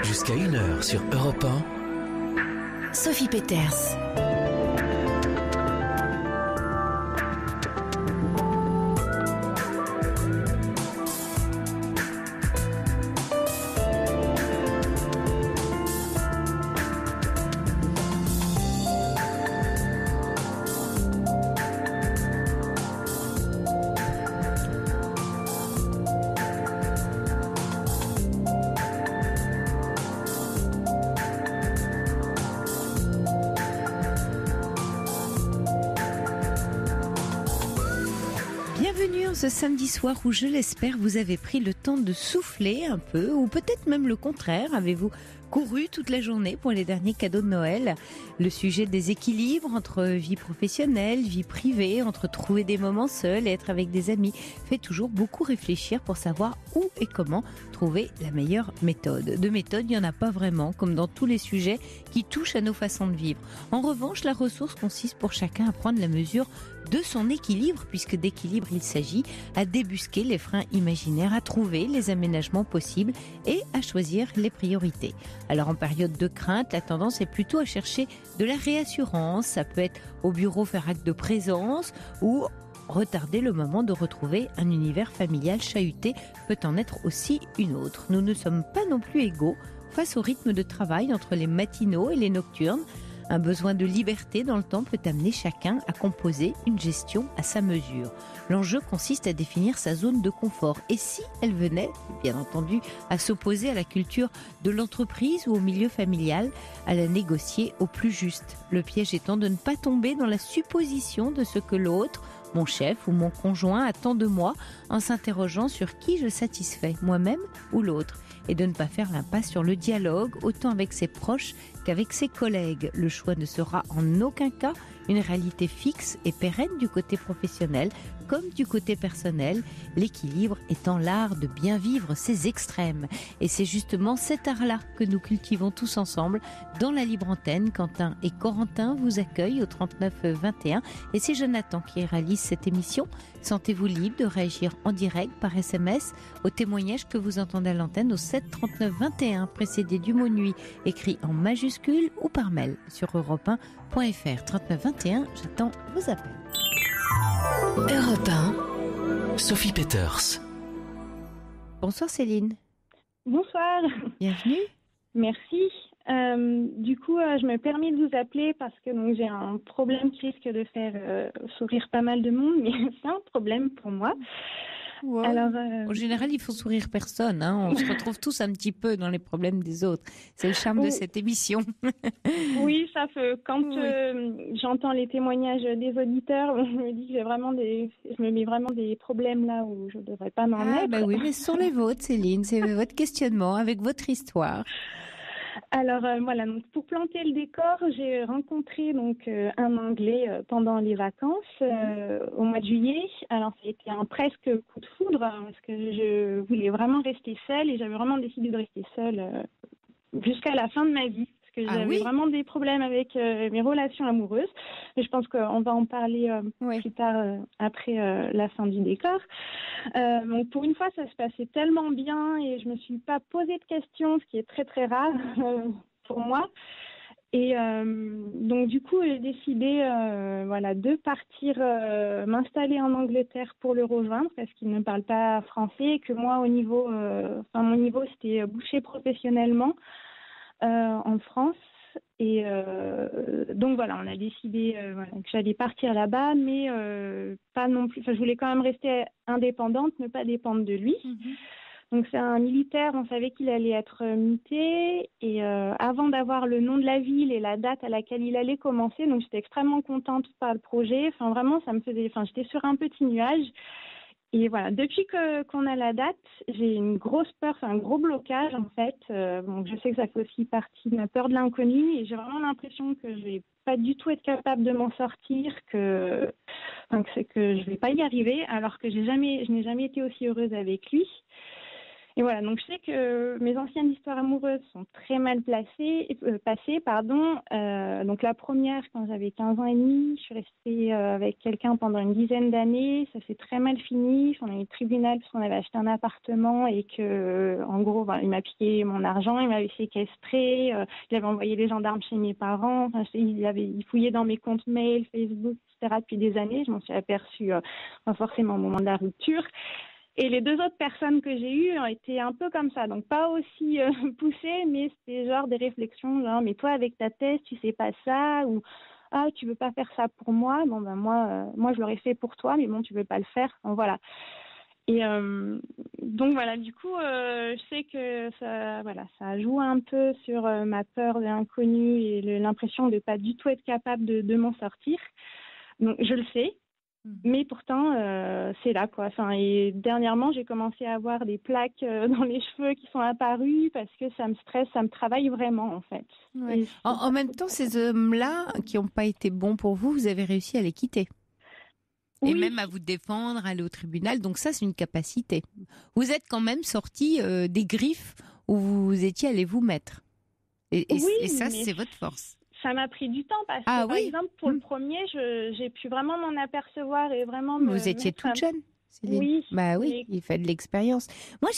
Jusqu'à 1h sur Europe 1. Sophie Peters. Ce samedi soir où, je l'espère, vous avez pris le temps de souffler un peu, ou peut-être même le contraire. Avez-vous couru toute la journée pour les derniers cadeaux de Noël? Le sujet des équilibres entre vie professionnelle, vie privée, entre trouver des moments seuls et être avec des amis fait toujours beaucoup réfléchir pour savoir où et comment trouver la meilleure méthode. De méthode, il n'y en a pas vraiment, comme dans tous les sujets qui touchent à nos façons de vivre. En revanche, la ressource consiste pour chacun à prendre la mesure de son équilibre, puisque d'équilibre il s'agit, à débusquer les freins imaginaires, à trouver les aménagements possibles et à choisir les priorités. Alors en période de crainte, la tendance est plutôt à chercher de la réassurance. Ça peut être au bureau faire acte de présence ou retarder le moment de retrouver un univers familial chahuté peut en être aussi une autre. Nous ne sommes pas non plus égaux face au rythme de travail entre les matinaux et les nocturnes. Un besoin de liberté dans le temps peut amener chacun à composer une gestion à sa mesure. L'enjeu consiste à définir sa zone de confort. Et si elle venait, bien entendu, à s'opposer à la culture de l'entreprise ou au milieu familial, à la négocier au plus juste. Le piège étant de ne pas tomber dans la supposition de ce que l'autre, mon chef ou mon conjoint, attend de moi, en s'interrogeant sur qui je satisfais, moi-même ou l'autre. Et de ne pas faire l'impasse sur le dialogue, autant avec ses proches qu'avec ses collègues. Le choix ne sera en aucun cas une réalité fixe et pérenne du côté professionnel comme du côté personnel, l'équilibre étant l'art de bien vivre ses extrêmes. Et c'est justement cet art-là que nous cultivons tous ensemble dans la Libre Antenne. Quentin et Corentin vous accueillent au 39 21 et c'est Jonathan qui réalise cette émission. Sentez-vous libre de réagir en direct par SMS au témoignage que vous entendez à l'antenne au 7 39 21 précédé du mot nuit écrit en majuscule ou par mail sur europe1.fr 39 21. J'attends vos appels. Europe 1. Sophie Peters. Bonsoir Céline. Bonsoir. Bienvenue. Merci. Je me permets de vous appeler parce que j'ai un problème qui risque de faire sourire pas mal de monde, mais c'est un problème pour moi. Ouais. Alors, en général, il faut sourire personne. On se retrouve tous un petit peu dans les problèmes des autres. C'est le charme de cette émission. Oui, ça fait. Quand j'entends les témoignages des auditeurs, je me dis que je me mets vraiment des problèmes là où je ne devrais pas m'en mettre. Bah oui, mais ce sont les vôtres, Céline. C'est votre questionnement avec votre histoire. Alors donc pour planter le décor, j'ai rencontré un Anglais pendant les vacances au mois de juillet. Alors ça a été un presque coup de foudre parce que je voulais vraiment rester seule et j'avais vraiment décidé de rester seule jusqu'à la fin de ma vie. Que j'avais vraiment des problèmes avec mes relations amoureuses. Mais je pense qu'on va en parler plus tard, après la fin du décor. Donc pour une fois, ça se passait tellement bien et je me suis pas posé de questions, ce qui est très très rare pour moi. Et donc du coup, j'ai décidé de partir m'installer en Angleterre pour le rejoindre parce qu'il ne parle pas français et que moi, mon niveau, c'était bouché professionnellement. En France et on a décidé que j'allais partir là-bas mais pas non plus, je voulais quand même rester indépendante, ne pas dépendre de lui. Donc c'est un militaire, on savait qu'il allait être muté et avant d'avoir le nom de la ville et la date à laquelle il allait commencer, donc j'étais extrêmement contente par le projet, vraiment j'étais sur un petit nuage. Et voilà, depuis qu'on a la date, j'ai une grosse peur, c'est un gros blocage en fait. Je sais que ça fait aussi partie de ma peur de l'inconnu et j'ai vraiment l'impression que je vais pas du tout être capable de m'en sortir, que je vais pas y arriver, alors que je n'ai jamais été aussi heureuse avec lui. Et voilà, donc je sais que mes anciennes histoires amoureuses sont très mal passées. Donc la première, quand j'avais 15 ans et demi, je suis restée avec quelqu'un pendant une dizaine d'années. Ça s'est très mal fini. On a eu le tribunal parce qu'on avait acheté un appartement et que, en gros, il m'a piqué mon argent, il m'avait séquestré, il avait envoyé les gendarmes chez mes parents. Enfin, il fouillait dans mes comptes mail, Facebook, etc. depuis des années. Je m'en suis aperçue pas forcément au moment de la rupture. Et les deux autres personnes que j'ai eues ont été un peu comme ça, donc pas aussi poussées, mais c'était genre des réflexions, genre mais toi avec ta thèse tu sais pas ça, ou ah tu veux pas faire ça pour moi, bon ben moi je l'aurais fait pour toi, mais bon tu veux pas le faire, bon, voilà. Et donc voilà, du coup je sais que ça joue un peu sur ma peur de l'inconnu et l'impression de pas du tout être capable de m'en sortir. Donc je le sais. Mais pourtant, c'est là, quoi. Enfin, et dernièrement, j'ai commencé à avoir des plaques dans les cheveux qui sont apparues parce que ça me stresse, ça me travaille vraiment, en fait. Ouais. En même temps, ces hommes-là qui n'ont pas été bons pour vous, vous avez réussi à les quitter. Oui. Et même à vous défendre, aller au tribunal. Donc ça, c'est une capacité. Vous êtes quand même sorti des griffes où vous étiez allé vous mettre. Et ça, c'est votre force. Ça m'a pris du temps parce que, par exemple, pour le premier, j'ai pu vraiment m'en apercevoir et vraiment Vous étiez toute jeune, Céline. Oui. Bah oui, il fait de l'expérience. Moi,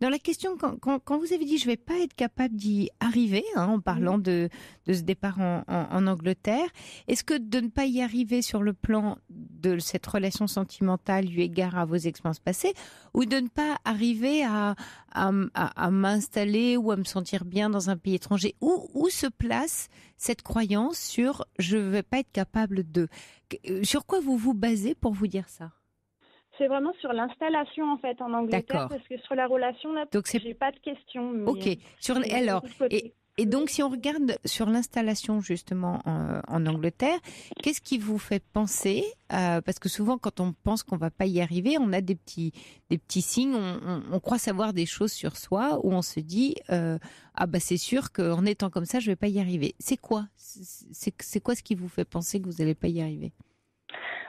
dans la question, quand vous avez dit je vais pas être capable d'y arriver, en parlant de ce départ en Angleterre, est-ce que de ne pas y arriver sur le plan de cette relation sentimentale eu égard à vos expériences passées, ou de ne pas arriver à m'installer ou à me sentir bien dans un pays étranger, où se place cette croyance sur je vais pas être capable de... Sur quoi vous vous basez pour vous dire ça ? C'est vraiment sur l'installation, en fait, en Angleterre. D'accord. Parce que sur la relation, là, j'ai pas de questions. Mais ok. Et donc, si on regarde sur l'installation, justement, en Angleterre, qu'est-ce qui vous fait penser parce que souvent, quand on pense qu'on va pas y arriver, on a des petits signes, on croit savoir des choses sur soi, où on se dit c'est sûr qu'en étant comme ça, je vais pas y arriver. C'est quoi ce qui vous fait penser que vous allez pas y arriver ?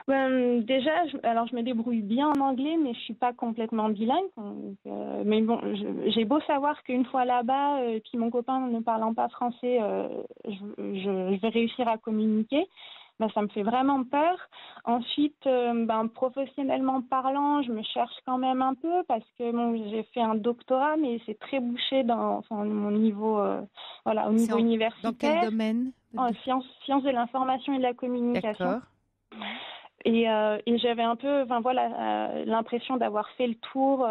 Déjà, je me débrouille bien en anglais, mais je suis pas complètement bilingue. Mais bon, j'ai beau savoir qu'une fois là-bas, puis mon copain ne parlant pas français, je vais réussir à communiquer. Ça me fait vraiment peur. Ensuite, professionnellement parlant, je me cherche quand même un peu parce que j'ai fait un doctorat, mais c'est très bouché dans mon niveau, au niveau universitaire. Dans quel domaine ? En sciences de l'information et de la communication. D'accord. Et j'avais un peu, l'impression d'avoir fait le tour.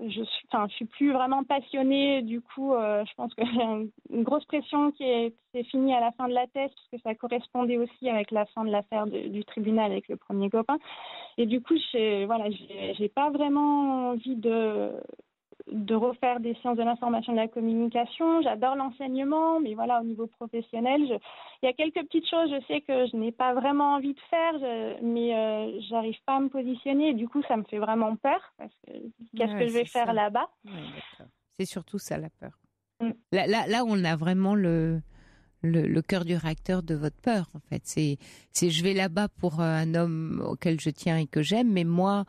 Je suis plus vraiment passionnée. Du coup, je pense qu'il y a une grosse pression qui s'est finie à la fin de la thèse, parce que ça correspondait aussi avec la fin de l'affaire du tribunal avec le premier copain. Et du coup, j'ai pas vraiment envie de refaire des sciences de l'information et de la communication. J'adore l'enseignement, mais au niveau professionnel, il y a quelques petites choses, je sais que je n'ai pas vraiment envie de faire, mais j'arrive pas à me positionner, et du coup, ça me fait vraiment peur, parce que qu'est-ce que je vais faire là-bas ? C'est surtout ça, la peur. Là, on a vraiment le cœur du réacteur de votre peur, en fait. C'est je vais là-bas pour un homme auquel je tiens et que j'aime, mais moi,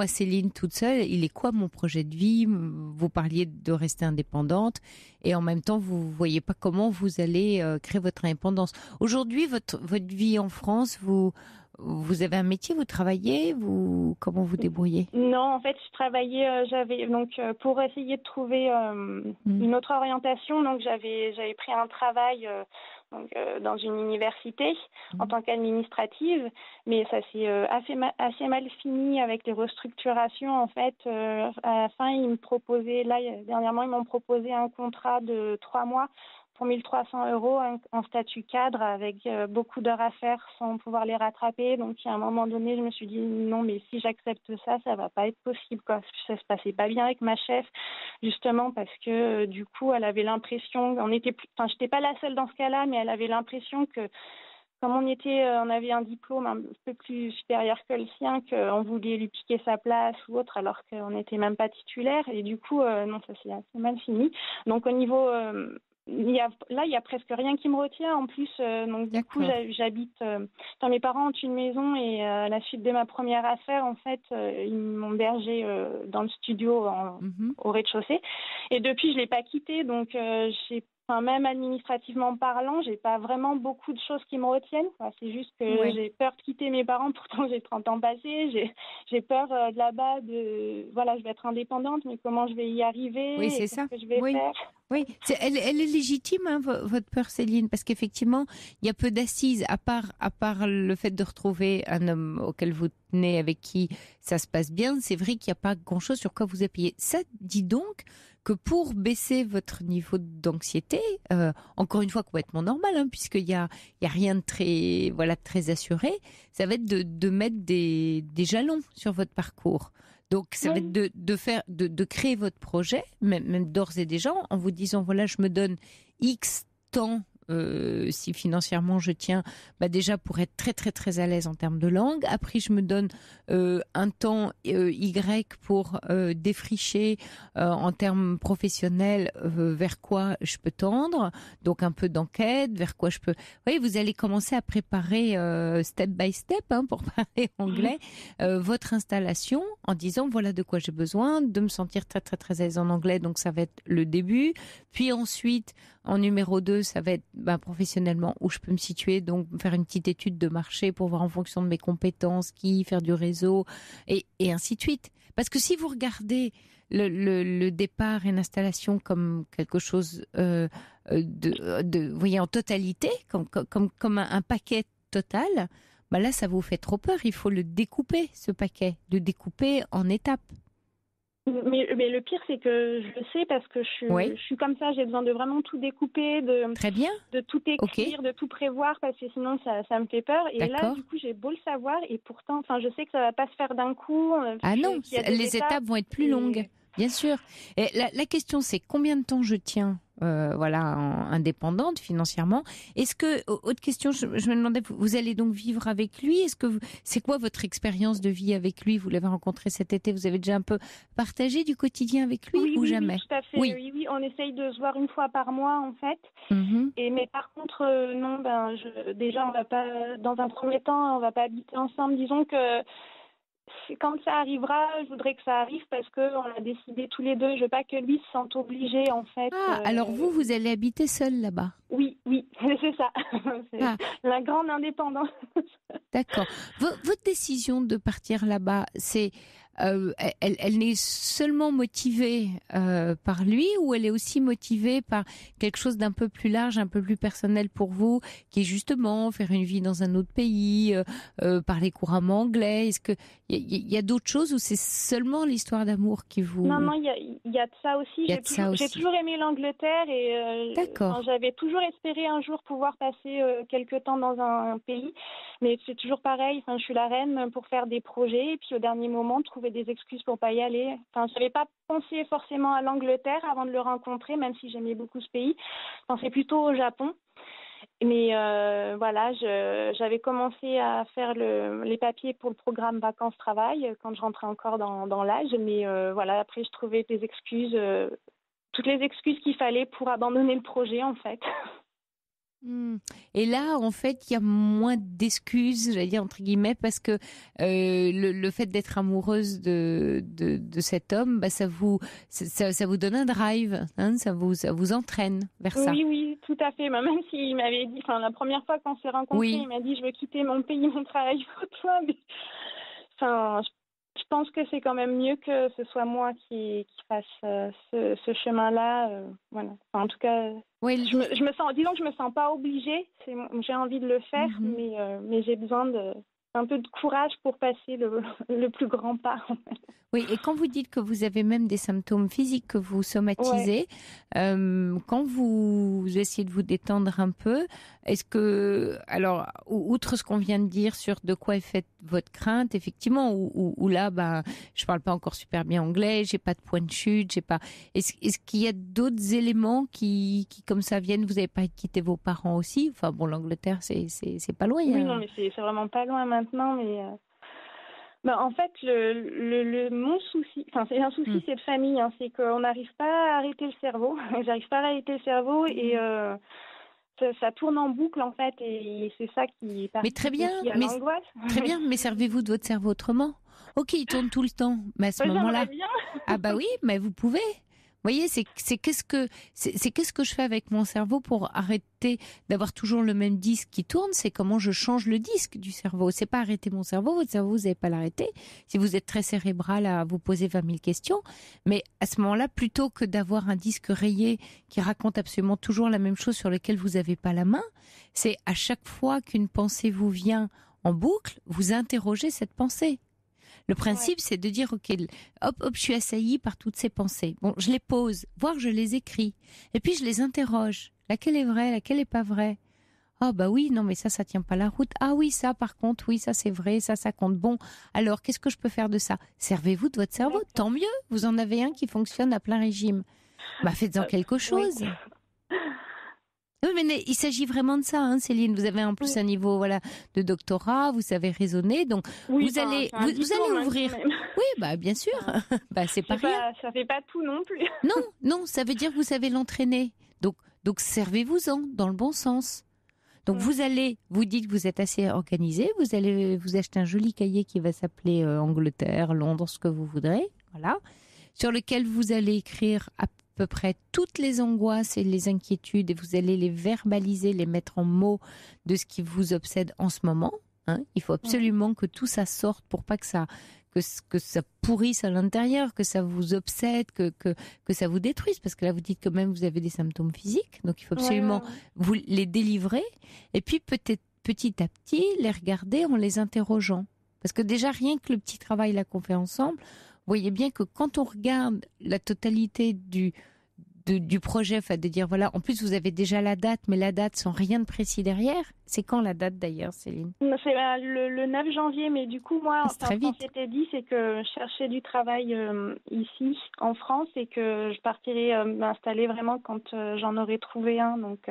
Céline, toute seule, il est quoi mon projet de vie ? Vous parliez de rester indépendante et en même temps, vous voyez pas comment vous allez créer votre indépendance. Aujourd'hui, votre vie en France, vous avez un métier, vous travaillez, comment vous débrouillez ? Non, en fait, je travaillais, pour essayer de trouver une autre orientation, donc j'avais pris un travail dans une université en tant qu'administrative, mais ça s'est assez mal fini avec les restructurations. En fait, à la fin, dernièrement, ils m'ont proposé un contrat de 3 mois pour 1 300 € en statut cadre, avec beaucoup d'heures à faire sans pouvoir les rattraper. Donc, à un moment donné, je me suis dit non, mais si j'accepte ça, ça va pas être possible, quoi. Ça se passait pas bien avec ma chef, justement parce que du coup, elle avait l'impression, j'étais pas la seule dans ce cas-là, mais elle avait l'impression que comme on avait un diplôme un peu plus supérieur que le sien, qu'on voulait lui piquer sa place ou autre, alors qu'on n'était même pas titulaire. Et du coup, non, ça s'est assez mal fini. Donc, au niveau il y a presque rien qui me retient. En plus, donc du coup, j'habite. Mes parents ont une maison et à la suite de ma première affaire, en fait, ils m'ont hébergée dans le studio au rez-de-chaussée. Et depuis, je l'ai pas quitté. Donc, même administrativement parlant, j'ai pas vraiment beaucoup de choses qui me retiennent. C'est juste que j'ai peur de quitter mes parents. Pourtant, j'ai 30 ans passés. J'ai peur de là-bas je vais être indépendante, mais comment je vais y arriver? Oui, c'est ça. Qu'est-ce que je vais faire? Oui, elle est légitime, hein, votre peur, Céline, parce qu'effectivement, il y a peu d'assises, à part le fait de retrouver un homme auquel vous tenez, avec qui ça se passe bien. C'est vrai qu'il n'y a pas grand-chose sur quoi vous appuyer. Ça dit donc que pour baisser votre niveau d'anxiété, encore une fois complètement normal, hein, puisqu'il y a rien de très assuré, ça va être de mettre des jalons sur votre parcours. Donc, ça va être de créer votre projet, même d'ores et déjà, en vous disant, voilà, je me donne X temps, si financièrement je tiens, déjà pour être très, très, très à l'aise en termes de langue. Après, je me donne un temps Y pour défricher en termes professionnels vers quoi je peux tendre. Donc, un peu d'enquête, vers quoi je peux... Vous voyez, vous allez commencer à préparer step by step, pour parler anglais, votre installation en disant, voilà de quoi j'ai besoin, de me sentir très, très, très à l'aise en anglais. Donc, ça va être le début. Puis ensuite, en numéro 2, ça va être professionnellement où je peux me situer, donc faire une petite étude de marché pour voir en fonction de mes compétences, faire du réseau, et ainsi de suite. Parce que si vous regardez le départ et l'installation comme quelque chose vous voyez, en totalité, comme un paquet total, là, ça vous fait trop peur. Il faut le découper, ce paquet, le découper en étapes. Mais le pire, c'est que je le sais parce que je suis comme ça. J'ai besoin de vraiment tout découper, Très bien. de tout écrire, de tout prévoir parce que sinon ça me fait peur. Et là, du coup, j'ai beau le savoir et pourtant, je sais que ça va pas se faire d'un coup. Ah non, les étapes vont être plus longues. Bien sûr. Et la question, c'est combien de temps je tiens indépendante financièrement. Est-ce que, autre question, je me demandais, vous allez donc vivre avec lui? C'est quoi votre expérience de vie avec lui? Vous l'avez rencontré cet été, vous avez déjà un peu partagé du quotidien avec lui ou jamais? Oui, tout à fait. Oui, on essaye de se voir une fois par mois en fait. Mais par contre, non, déjà on va pas, dans un premier temps, on va pas habiter ensemble. Disons que quand ça arrivera, je voudrais que ça arrive parce qu'on a décidé tous les deux. Je veux pas que lui se sente obligé, en fait. Alors vous allez habiter seul là-bas? Oui, c'est ça. C'est la grande indépendance. D'accord. Votre décision de partir là-bas, c'est... elle n'est seulement motivée par lui ou elle est aussi motivée par quelque chose d'un peu plus large, un peu plus personnel pour vous, qui est justement faire une vie dans un autre pays, parler couramment anglais? Est-ce qu'il y a d'autres choses ou c'est seulement l'histoire d'amour qui vous... Non, il y a de ça aussi. J'ai toujours aimé l'Angleterre et j'avais toujours espéré un jour pouvoir passer quelques temps dans un pays. Mais c'est toujours pareil, je suis la reine pour faire des projets et puis au dernier moment, trouver des excuses pour pas y aller. Je n'avais pas pensé forcément à l'Angleterre avant de le rencontrer, même si j'aimais beaucoup ce pays. Je pensais plutôt au Japon. Mais j'avais commencé à faire les papiers pour le programme vacances-travail quand je rentrais encore dans l'âge. Mais après, je trouvais des excuses, toutes les excuses qu'il fallait pour abandonner le projet, en fait. Et là, en fait, il y a moins d'excuses, j'allais dire entre guillemets, parce que le fait d'être amoureuse de cet homme, ça vous donne un drive, ça vous entraîne vers ça. Oui, tout à fait. Même s'il m'avait dit, la première fois qu'on s'est rencontrés, il m'a dit je veux quitter mon pays, mon travail pour toi. Mais je pense que c'est quand même mieux que ce soit moi qui fasse ce chemin-là. Voilà. En tout cas, je me sens, disons que je me sens pas obligée. J'ai envie de le faire, mais j'ai besoin d'un peu de courage pour passer le plus grand pas. En fait. Oui, et quand vous dites que vous avez même des symptômes physiques que vous somatisez, quand vous essayez de vous détendre un peu, est-ce que, alors, outre ce qu'on vient de dire sur de quoi est faite votre crainte, effectivement, où là, je parle pas encore super bien anglais, j'ai pas de point de chute, est-ce qu'il y a d'autres éléments qui comme ça viennent? Vous n'avez pas quitté vos parents aussi? L'Angleterre, c'est pas loin. Oui, non, mais c'est vraiment pas loin maintenant, En fait, mon souci, c'est un souci, c'est de famille, hein, c'est qu'on n'arrive pas à arrêter le cerveau. J'arrive pas à arrêter le cerveau et ça tourne en boucle en fait, et c'est ça qui participe aussi à l'angoisse. Très bien, mais servez-vous de votre cerveau autrement. Ok, il tourne tout le temps, mais à ce moment-là, ah bah oui, mais vous pouvez. Vous voyez, c'est qu'est-ce que je fais avec mon cerveau pour arrêter d'avoir toujours le même disque qui tourne. C'est comment je change le disque du cerveau. C'est pas arrêter mon cerveau. Votre cerveau, vous n'avez pas l'arrêter. Si vous êtes très cérébral à vous poser 20 000 questions, mais à ce moment-là, plutôt que d'avoir un disque rayé qui raconte absolument toujours la même chose sur lequel vous n'avez pas la main, c'est à chaque fois qu'une pensée vous vient en boucle, vous interrogez cette pensée. Le principe, c'est de dire, ok, hop, je suis assaillie par toutes ces pensées. Bon, je les pose, voire je les écris. Et puis, je les interroge. Laquelle est vraie, laquelle n'est pas vraie? Oh, bah oui, non, mais ça tient pas la route. Ah oui, ça, par contre, oui, ça, c'est vrai, ça compte. Bon, alors, qu'est-ce que je peux faire de ça? Servez-vous de votre cerveau, tant mieux. Vous en avez un qui fonctionne à plein régime. Bah, faites-en quelque chose. Oui. Oui, mais il s'agit vraiment de ça, hein, Céline. Vous avez en plus un niveau de doctorat, vous savez raisonner, donc vous allez ouvrir. Oui, bah bien sûr. C'est pas rien. Ça fait pas tout non plus. Non, ça veut dire que vous savez l'entraîner. Donc servez-vous-en dans le bon sens. Donc vous dites que vous êtes assez organisé, vous allez vous acheter un joli cahier qui va s'appeler Angleterre, Londres, ce que vous voudrez, voilà, sur lequel vous allez écrire à peu près toutes les angoisses et les inquiétudes, et vous allez les verbaliser, les mettre en mots de ce qui vous obsède en ce moment. Hein. Il faut absolument que tout ça sorte pour pas que ça pourrisse à l'intérieur, que ça vous obsède, que ça vous détruise, parce que là vous dites que même vous avez des symptômes physiques, donc il faut absolument vous les délivrer, et puis peut-être petit à petit les regarder en les interrogeant, parce que déjà rien que le petit travail là qu'on fait ensemble, vous voyez bien que quand on regarde la totalité du projet, de dire voilà, en plus vous avez déjà la date, mais la date sans rien de précis derrière. C'est quand la date d'ailleurs, Céline? C'est le 9 janvier, mais du coup moi, très vite. Ce qu'on s'était dit, c'est que je cherchais du travail ici, en France, et que je partirais m'installer vraiment quand j'en aurais trouvé un, donc...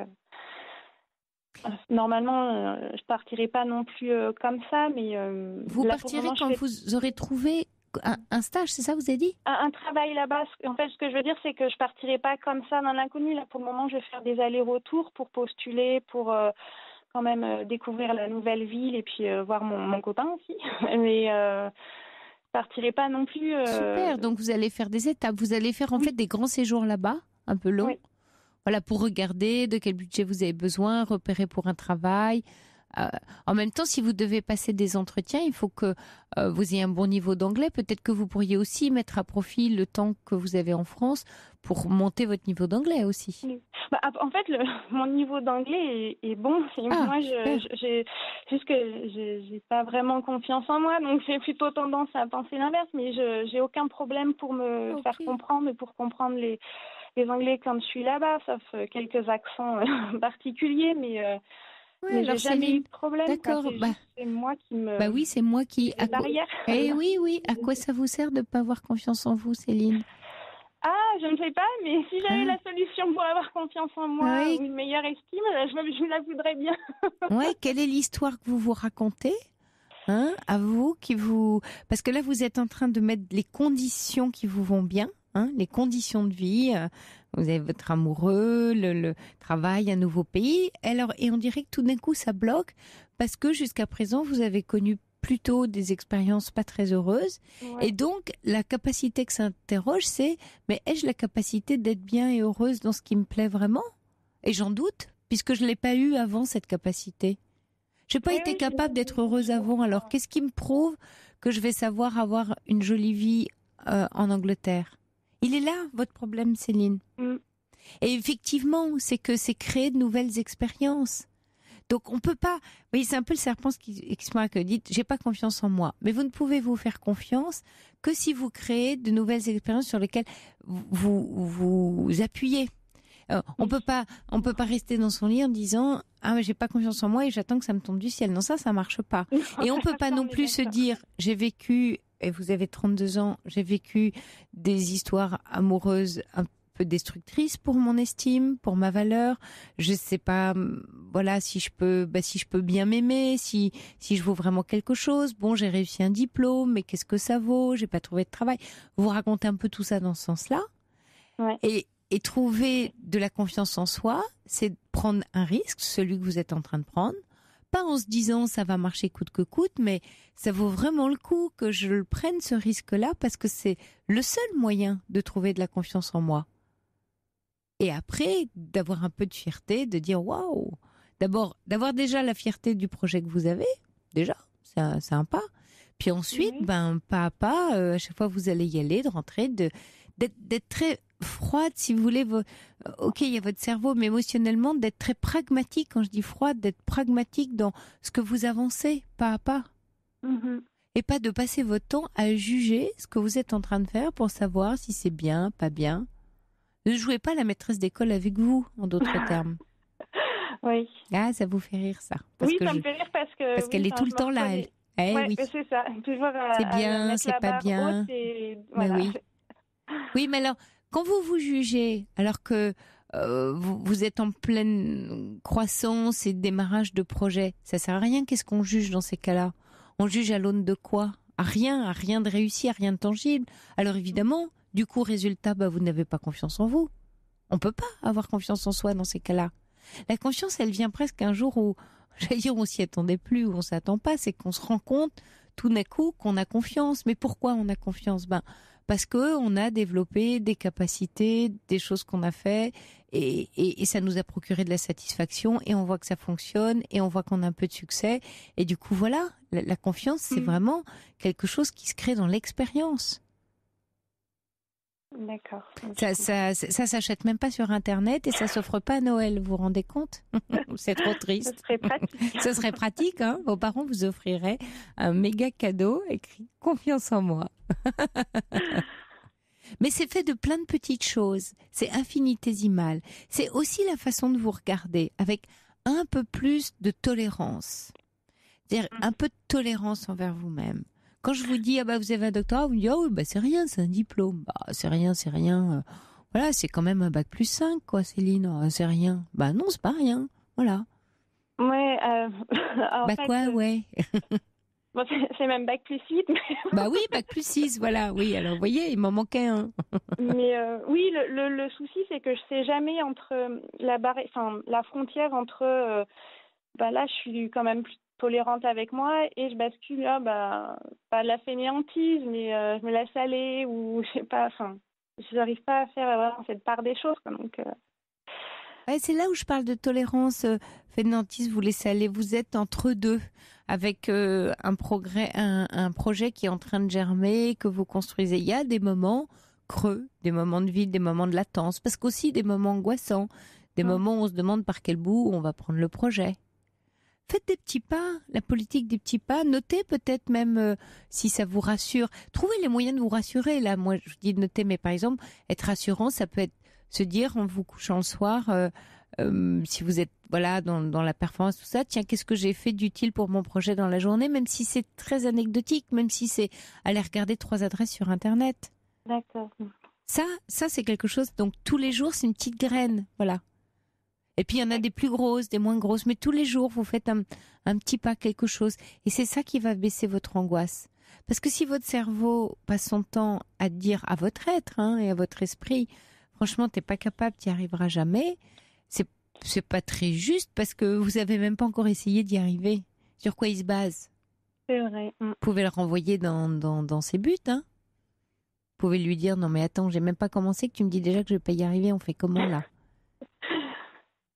Normalement, je partirai pas non plus comme ça, mais... vous partirez quand vous aurez trouvé un stage, c'est ça vous avez dit? Un travail là-bas. En fait, ce que je veux dire, c'est que je partirai pas comme ça dans l'inconnu. Là, pour le moment, je vais faire des allers-retours pour postuler, pour quand même découvrir la nouvelle ville et puis voir mon copain aussi. Mais je partirai pas non plus... Super, donc vous allez faire des étapes. Vous allez faire en fait des grands séjours là-bas, un peu longs. Oui. Voilà, pour regarder de quel budget vous avez besoin, repérer pour un travail. En même temps, si vous devez passer des entretiens, il faut que vous ayez un bon niveau d'anglais. Peut-être que vous pourriez aussi mettre à profit le temps que vous avez en France pour monter votre niveau d'anglais aussi. En fait, mon niveau d'anglais est bon. Moi, j'ai pas vraiment confiance en moi, donc j'ai plutôt tendance à penser l'inverse. Mais j'ai aucun problème pour me faire comprendre et pour comprendre les Anglais quand je suis là-bas, sauf quelques accents particuliers, mais... mais j'ai jamais eu de problème. D'accord. C'est moi qui me... oui, c'est moi qui... Barrière. Oui. À quoi ça vous sert de ne pas avoir confiance en vous, Céline? Je ne sais pas, mais si j'avais la solution pour avoir confiance en moi ou une meilleure estime, je la voudrais bien. Quelle est l'histoire que vous vous racontez à vous, parce que là, vous êtes en train de mettre les conditions qui vous vont bien, les conditions de vie. Vous avez votre amoureux, le travail, un nouveau pays. Et on dirait que tout d'un coup, ça bloque parce que jusqu'à présent, vous avez connu plutôt des expériences pas très heureuses. Ouais. Et donc, la capacité que ça interroge, c'est mais ai-je la capacité d'être bien et heureuse dans ce qui me plaît vraiment? Et j'en doute, puisque je ne l'ai pas eu avant, cette capacité. Je n'ai pas été capable d'être heureuse avant. Alors, qu'est-ce qui me prouve que je vais savoir avoir une jolie vie en Angleterre? Il est là, votre problème, Céline. Et effectivement, c'est que c'est créer de nouvelles expériences. Donc, on peut pas... Vous voyez, c'est un peu le serpent qui dit « j'ai pas confiance en moi ». Mais vous ne pouvez vous faire confiance que si vous créez de nouvelles expériences sur lesquelles vous appuyez. On peut pas rester dans son lit en disant « ah, mais j'ai pas confiance en moi et j'attends que ça me tombe du ciel ». Non, ça marche pas. Et on peut pas non plus se dire « j'ai vécu... » et vous avez 32 ans, j'ai vécu des histoires amoureuses un peu destructrice pour mon estime, pour ma valeur. Je sais pas, voilà, si je peux bien m'aimer, si je vaux vraiment quelque chose. Bon, j'ai réussi un diplôme, mais qu'est-ce que ça vaut? J'ai pas trouvé de travail. Vous racontez un peu tout ça dans ce sens-là. Ouais. Et trouver de la confiance en soi, c'est prendre un risque, celui que vous êtes en train de prendre. Pas en se disant ça va marcher coûte que coûte, mais ça vaut vraiment le coup que je le prenne ce risque-là parce que c'est le seul moyen de trouver de la confiance en moi. Et après, d'avoir un peu de fierté, de dire waouh. D'abord, d'avoir déjà la fierté du projet que vous avez, déjà, c'est un pas. Puis ensuite, pas à pas, à chaque fois vous allez y aller, de rentrer, d'être très froide, si vous voulez. Ok, il y a votre cerveau, mais émotionnellement, d'être très pragmatique. Quand je dis froide, d'être pragmatique dans ce que vous avancez, pas à pas. Et pas de passer votre temps à juger ce que vous êtes en train de faire pour savoir si c'est bien, pas bien. Ne jouez pas la maîtresse d'école avec vous, en d'autres termes. Oui. Ah, ça vous fait rire, ça. Ça me fait rire parce qu'elle est tout le temps là, elle. Oui. C'est ça. Toujours c'est bien, c'est pas bien. Voilà. Oui. Oui, mais alors, quand vous jugez, alors que vous êtes en pleine croissance et démarrage de projet, ça sert à rien. Qu'est-ce qu'on juge dans ces cas-là? On juge à l'aune de quoi? À rien de réussi, à rien de tangible. Alors évidemment, du coup, résultat, vous n'avez pas confiance en vous. On peut pas avoir confiance en soi dans ces cas-là. La confiance, elle vient presque un jour où, j'allais dire, on s'y attendait plus, où on s'attend pas, c'est qu'on se rend compte tout d'un coup qu'on a confiance. Mais pourquoi on a confiance? Parce que on a développé des capacités, des choses qu'on a fait, et ça nous a procuré de la satisfaction, et on voit que ça fonctionne, et on voit qu'on a un peu de succès, et du coup voilà, la confiance, c'est vraiment quelque chose qui se crée dans l'expérience. D'accord. Ça s'achète même pas sur Internet et ça s'offre pas à Noël, vous vous rendez compte? C'est trop triste. Ce serait pratique. Ce serait pratique, hein? Vos parents vous offriraient un méga cadeau écrit « Confiance en moi ». Mais c'est fait de plein de petites choses. C'est infinitésimal. C'est aussi la façon de vous regarder avec un peu plus de tolérance. C'est-à-dire un peu de tolérance envers vous-même. Quand je vous dis, vous avez un doctorat, vous me dites, c'est rien, c'est un diplôme. C'est rien. Voilà, c'est quand même un bac+5, quoi, Céline. C'est rien. Non, c'est pas rien. Voilà. Ouais, ouais. Bon, c'est même bac+8. Mais... oui, bac+6, voilà. Oui, alors, vous voyez, il m'en manquait un. Mais oui, le souci, c'est que je sais jamais entre la frontière entre, là, je suis quand même plus tolérante avec moi et je bascule pas de la fainéantise, mais je me laisse aller ou je sais pas, je n'arrive pas à faire vraiment cette part des choses, quoi, donc c'est là où je parle de tolérance. Fainéantise, vous laissez aller, vous êtes entre deux avec un projet qui est en train de germer, que vous construisez. Il y a des moments creux, des moments de vide, des moments de latence, parce qu'aussi des moments angoissants, des moments où on se demande par quel bout on va prendre le projet. Faites des petits pas, la politique des petits pas. Notez peut-être même si ça vous rassure. Trouvez les moyens de vous rassurer. Là, moi, je dis noter, mais par exemple, être rassurant, ça peut être se dire en vous couchant le soir, si vous êtes dans la performance, tout ça, tiens, qu'est-ce que j'ai fait d'utile pour mon projet dans la journée, même si c'est très anecdotique, même si c'est aller regarder 3 adresses sur Internet. D'accord. Ça c'est quelque chose. Donc tous les jours, c'est une petite graine, voilà. Et puis, il y en a des plus grosses, des moins grosses. Mais tous les jours, vous faites un petit pas, quelque chose. Et c'est ça qui va baisser votre angoisse. Parce que si votre cerveau passe son temps à dire à votre être et à votre esprit, franchement, t'es pas capable, t'y arriveras jamais, c'est pas très juste parce que vous avez même pas encore essayé d'y arriver. Sur quoi il se base? C'est vrai. Vous pouvez le renvoyer dans ses buts, Vous pouvez lui dire, non mais attends, j'ai même pas commencé, que tu me dis déjà que je vais pas y arriver, on fait comment là?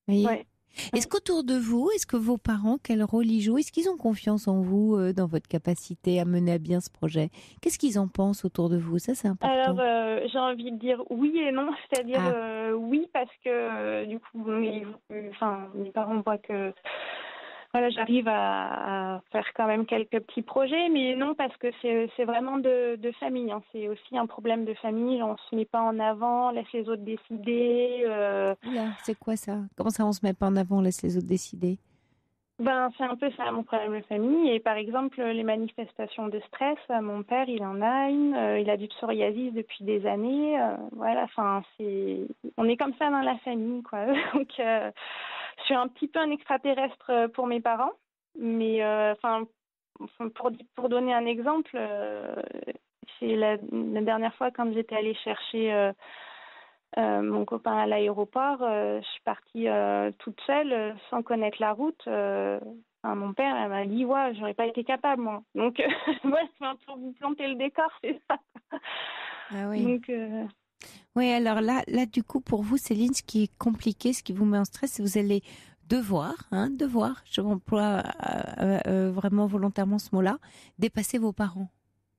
Ouais. Est-ce qu'autour de vous, est-ce que vos parents, quel rôle ils jouent? Est-ce qu'ils ont confiance en vous, dans votre capacité à mener à bien ce projet? Qu'est-ce qu'ils en pensent autour de vous? Ça, c'est important. Alors, j'ai envie de dire oui et non. C'est-à-dire oui, parce que du coup, mes parents voient que j'arrive à faire quand même quelques petits projets, mais non, parce que c'est vraiment de famille. C'est aussi un problème de famille. On se met pas en avant, laisse les autres décider. Oula, c'est quoi ça? Comment ça, on se met pas en avant, laisse les autres décider? C'est un peu ça mon problème de famille. Et par exemple, les manifestations de stress, mon père, il en a une. Il a du psoriasis depuis des années. Voilà, on est comme ça dans la famille, quoi. Donc, je suis un petit peu un extraterrestre pour mes parents. Mais, pour donner un exemple, c'est la dernière fois quand j'étais allée chercher mon copain à l'aéroport, je suis partie toute seule, sans connaître la route. Mon père elle m'a dit ouais, j'aurais pas été capable moi. Donc pour vous planter le décor, c'est ça. Ah oui. Donc, oui, alors là du coup pour vous Céline, ce qui est compliqué, ce qui vous met en stress, c'est que vous allez devoir, je emploie vraiment volontairement ce mot-là, dépasser vos parents.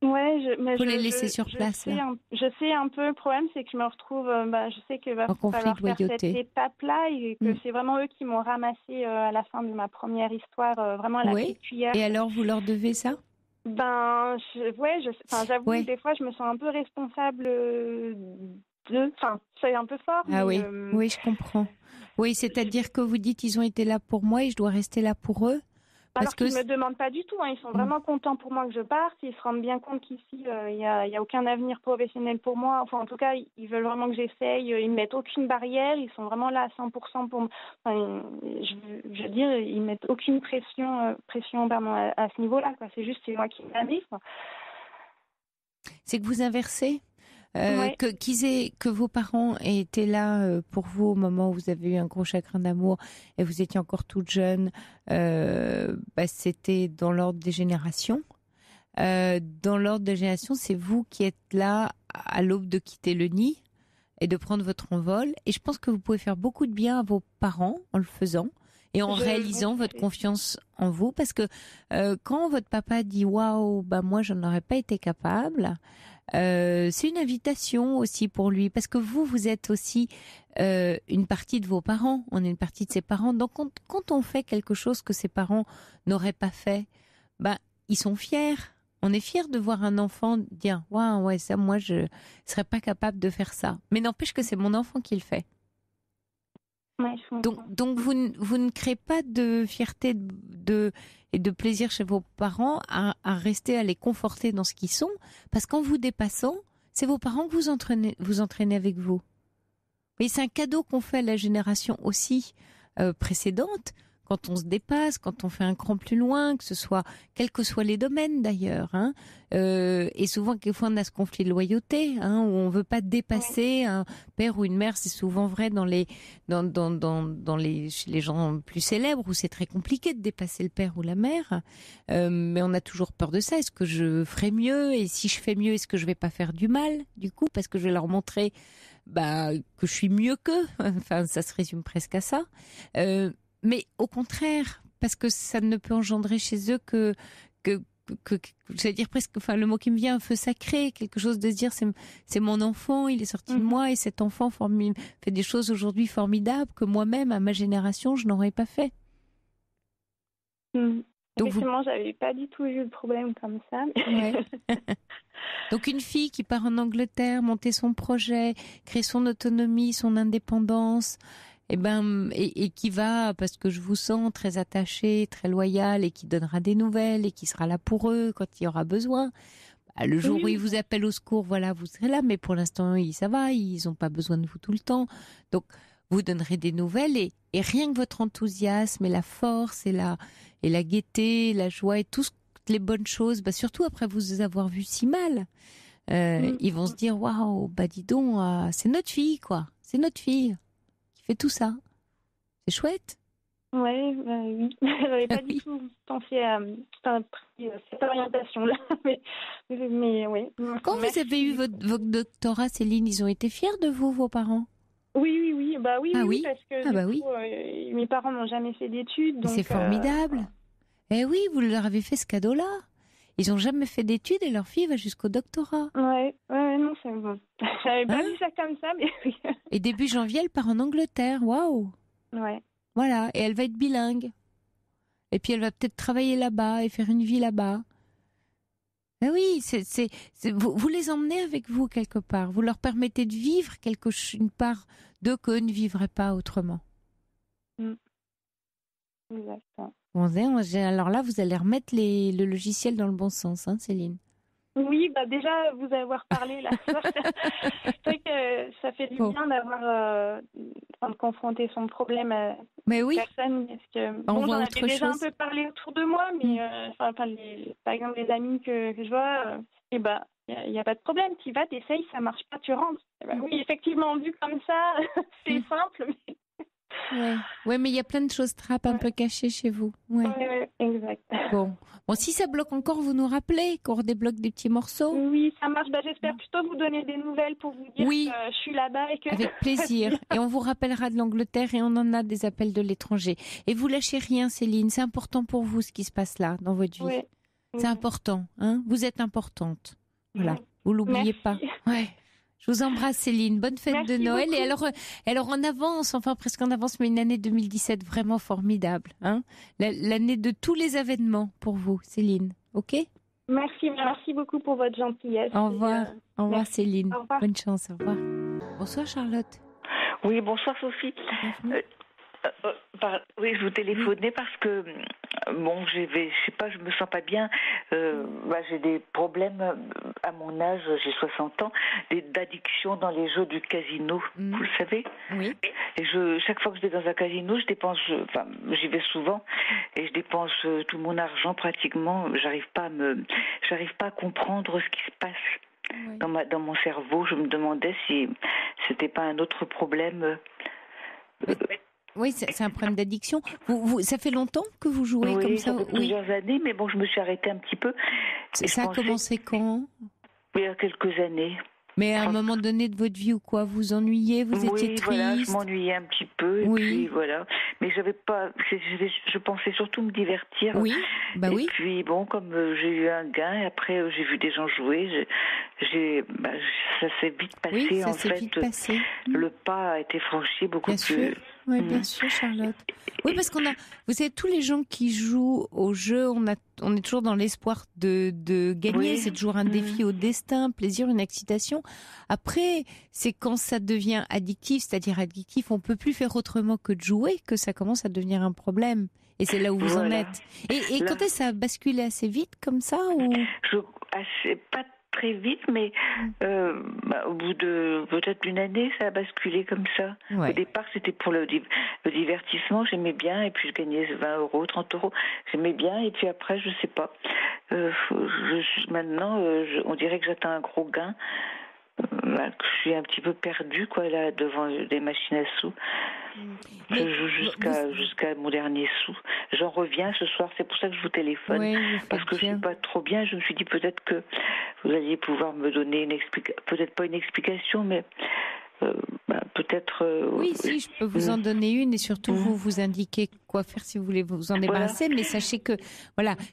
Ouais, faut les laisser sur place. Je sais un peu, le problème c'est que je me retrouve, je sais qu'il va falloir faire cette étape-là et que c'est vraiment eux qui m'ont ramassé à la fin de ma première histoire, vraiment à la petite cuillère. Et alors vous leur devez ça? J'avoue que des fois je me sens un peu responsable c'est un peu fort. Ah oui, je comprends. Oui, c'est-à-dire que vous dites ils ont été là pour moi et je dois rester là pour eux. Alors qu'ils ne me demandent pas du tout, ils sont vraiment contents pour moi que je parte, ils se rendent bien compte qu'ici, il y a aucun avenir professionnel pour moi. Enfin, en tout cas, ils veulent vraiment que j'essaye, ils ne mettent aucune barrière, ils sont vraiment là à 100% pour moi. Je veux dire, ils ne mettent aucune pression à ce niveau-là, quoi. C'est juste, c'est moi qui m'amuse. C'est que vous inversez que vos parents aient été là pour vous au moment où vous avez eu un gros chagrin d'amour et vous étiez encore toute jeune, c'était dans l'ordre des générations. Dans l'ordre des générations, c'est vous qui êtes là à l'aube de quitter le nid et de prendre votre envol. Et je pense que vous pouvez faire beaucoup de bien à vos parents en le faisant et en réalisant votre confiance en vous. Parce que quand votre papa dit « Waouh, moi, je n'aurais pas été capable », c'est une invitation aussi pour lui, parce que vous êtes aussi une partie de vos parents, on est une partie de ses parents, donc quand on fait quelque chose que ses parents n'auraient pas fait, ils sont fiers, on est fiers de voir un enfant dire « Waouh, ouais, ça, moi, je serais pas capable de faire ça », mais n'empêche que c'est mon enfant qui le fait. Ouais, donc vous ne créez pas de fierté et de plaisir chez vos parents à rester, à les conforter dans ce qu'ils sont, parce qu'en vous dépassant, c'est vos parents que vous entraînez avec vous. Et c'est un cadeau qu'on fait à la génération aussi précédente, quand on se dépasse, quand on fait un cran plus loin, que ce soit, quels que soient les domaines d'ailleurs. Et souvent, quelquefois, on a ce conflit de loyauté, où on veut pas dépasser un père ou une mère. C'est souvent vrai chez les gens plus célèbres où c'est très compliqué de dépasser le père ou la mère. Mais on a toujours peur de ça. Est-ce que je ferai mieux? Et si je fais mieux, est-ce que je vais pas faire du mal, du coup, parce que je vais leur montrer, que je suis mieux qu'eux. Enfin, ça se résume presque à ça. Mais au contraire, parce que ça ne peut engendrer chez eux que j'allais dire presque, le mot qui me vient, un feu sacré, quelque chose de se dire c'est mon enfant, il est sorti de moi et cet enfant fait des choses aujourd'hui formidables que moi-même, à ma génération, je n'aurais pas fait. Donc effectivement, j'avais pas du tout eu le problème comme ça. Ouais. Donc une fille qui part en Angleterre, monter son projet, créer son autonomie, son indépendance, et qui va, parce que je vous sens très attachée, très loyale, et qui donnera des nouvelles, et qui sera là pour eux quand il y aura besoin. Le jour où ils vous appellent au secours, voilà, vous serez là, mais pour l'instant, ça va, ils n'ont pas besoin de vous tout le temps. Donc, vous donnerez des nouvelles, et rien que votre enthousiasme, et la force, et la gaieté, la joie, et toutes les bonnes choses, surtout après vous avoir vu si mal, ils vont se dire, waouh, dis donc, c'est notre fille, quoi. C'est notre fille. Fait tout ça. C'est chouette. Oui. J'avais pas du tout pensé à cette orientation-là. Mais oui. Quand vous avez eu votre doctorat, Céline, ils ont été fiers de vous, vos parents? Oui. Oui, parce que oui. Mes parents n'ont jamais fait d'études. C'est formidable. Eh oui, vous leur avez fait ce cadeau-là. Ils n'ont jamais fait d'études et leur fille va jusqu'au doctorat. Ouais, non, c'est bon. J'avais pas vu ça comme ça, mais oui. Et début janvier, elle part en Angleterre. Waouh. Ouais. Voilà, et elle va être bilingue. Et puis elle va peut-être travailler là-bas et faire une vie là-bas. Eh oui, vous les emmenez avec vous quelque part. Vous leur permettez de vivre une part d'eux qu'eux ne vivraient pas autrement. Exactement. Bon, alors là, vous allez remettre le logiciel dans le bon sens, hein, Céline. Oui, déjà, vous avoir parlé là, c'est vrai que ça fait du bien d'avoir de confronter son problème à personne. Parce que, j'en avais déjà un peu parlé autour de moi, mais par exemple, les amis que je vois, il n'y a pas de problème, tu vas, t'essayes, ça marche pas, tu rentres. Oui, effectivement, vu comme ça, c'est simple, mais... Ouais, mais il y a plein de choses trappes un peu cachées chez vous. Ouais, exact. Bon, si ça bloque encore, vous nous rappelez qu'on redébloque des petits morceaux. Oui, ça marche. J'espère plutôt vous donner des nouvelles pour vous dire que je suis là-bas et que... Avec plaisir. Et on vous rappellera de l'Angleterre et on en a des appels de l'étranger. Et vous lâchez rien, Céline. C'est important pour vous ce qui se passe là dans votre vie. Oui. C'est important, hein. Vous êtes importante. Voilà. Vous l'oubliez pas. Ouais. Je vous embrasse, Céline. Bonne fête de Noël. Beaucoup. Et alors en avance, enfin presque en avance, mais une année 2017 vraiment formidable. Hein, l'année de tous les événements pour vous, Céline. Ok ? Merci beaucoup pour votre gentillesse. Au revoir. Au revoir, Céline. Au revoir. Bonne chance. Au revoir. Bonsoir, Charlotte. Oui, bonsoir, Sophie. Oui, je vous téléphonais parce que je sais pas, je me sens pas bien. J'ai des problèmes à mon âge, j'ai 60 ans, d'addiction dans les jeux du casino. Vous le savez ? Oui. Et chaque fois que je vais dans un casino, j'y vais souvent et je dépense tout mon argent pratiquement. J'arrive pas à comprendre ce qui se passe dans mon cerveau. Je me demandais si c'était pas un autre problème. Oui, c'est un problème d'addiction. Ça fait longtemps que vous jouez comme ça ? Ça fait plusieurs années, mais je me suis arrêtée un petit peu. Ça a commencé quand ? Il y a quelques années. Mais à un moment donné de votre vie ou quoi, vous vous ennuyez, vous étiez triste ? Voilà, je m'ennuyais un petit peu, et puis voilà. Mais j'avais pas, je pensais surtout me divertir. Oui, et puis comme j'ai eu un gain, et après j'ai vu des gens jouer, ça s'est vite passé. Oui, ça s'est vite passé. Le pas a été franchi beaucoup plus. Oui, bien sûr, Charlotte. Oui, parce vous savez, tous les gens qui jouent au jeu, on est toujours dans l'espoir de gagner. C'est toujours un défi au destin, un plaisir, une excitation. Après, c'est quand ça devient addictif, c'est-à-dire addictif, on peut plus faire autrement que de jouer, que ça commence à devenir un problème. Et c'est là où vous en êtes. Et quand est-ce que ça a basculé assez vite comme ça ou... Pas très vite, mais au bout de peut-être une année, ça a basculé comme ça. Au départ, c'était pour le divertissement, j'aimais bien, et puis je gagnais 20 €, 30 €, j'aimais bien, et puis après, je sais pas. Maintenant, on dirait que j'atteins un gros gain. Je suis un petit peu perdue là devant des machines à sous. Je joue jusqu'à mon dernier sou. J'en reviens ce soir, c'est pour ça que je vous téléphone, parce que je suis pas trop bien. Je me suis dit peut-être que vous alliez pouvoir me donner peut-être pas une explication, mais peut-être... Oui, si, je peux vous en donner une et surtout vous indiquer quoi faire si vous voulez vous en débarrasser. Mais sachez que,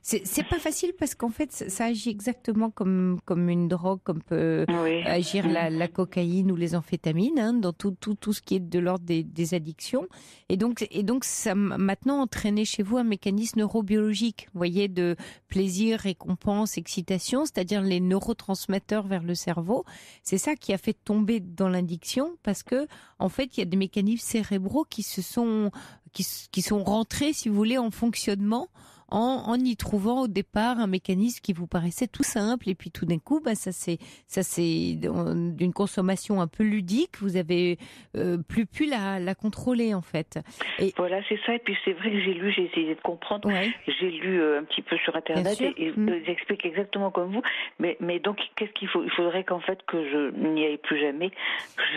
c'est pas facile parce qu'en fait, ça agit exactement comme une drogue, comme peut agir la cocaïne ou les amphétamines, hein, dans tout ce qui est de l'ordre des addictions. Et donc, ça maintenant entraîné chez vous un mécanisme neurobiologique, vous voyez, de plaisir, récompense, excitation, c'est-à-dire les neurotransmetteurs vers le cerveau. C'est ça qui a fait tomber dans l'addiction parce que, en fait, il y a des mécanismes cérébraux qui sont rentrés, si vous voulez, en fonctionnement en y trouvant au départ un mécanisme qui vous paraissait tout simple et puis tout d'un coup, ça c'est d'une consommation un peu ludique. Vous avez plus pu la contrôler en fait. Et voilà, c'est ça. Et puis c'est vrai que j'ai essayé de comprendre. J'ai lu un petit peu sur internet et ils expliquent exactement comme vous. Mais donc qu'est-ce qu'il faut ? Il faudrait qu'en fait que je n'y aille plus jamais.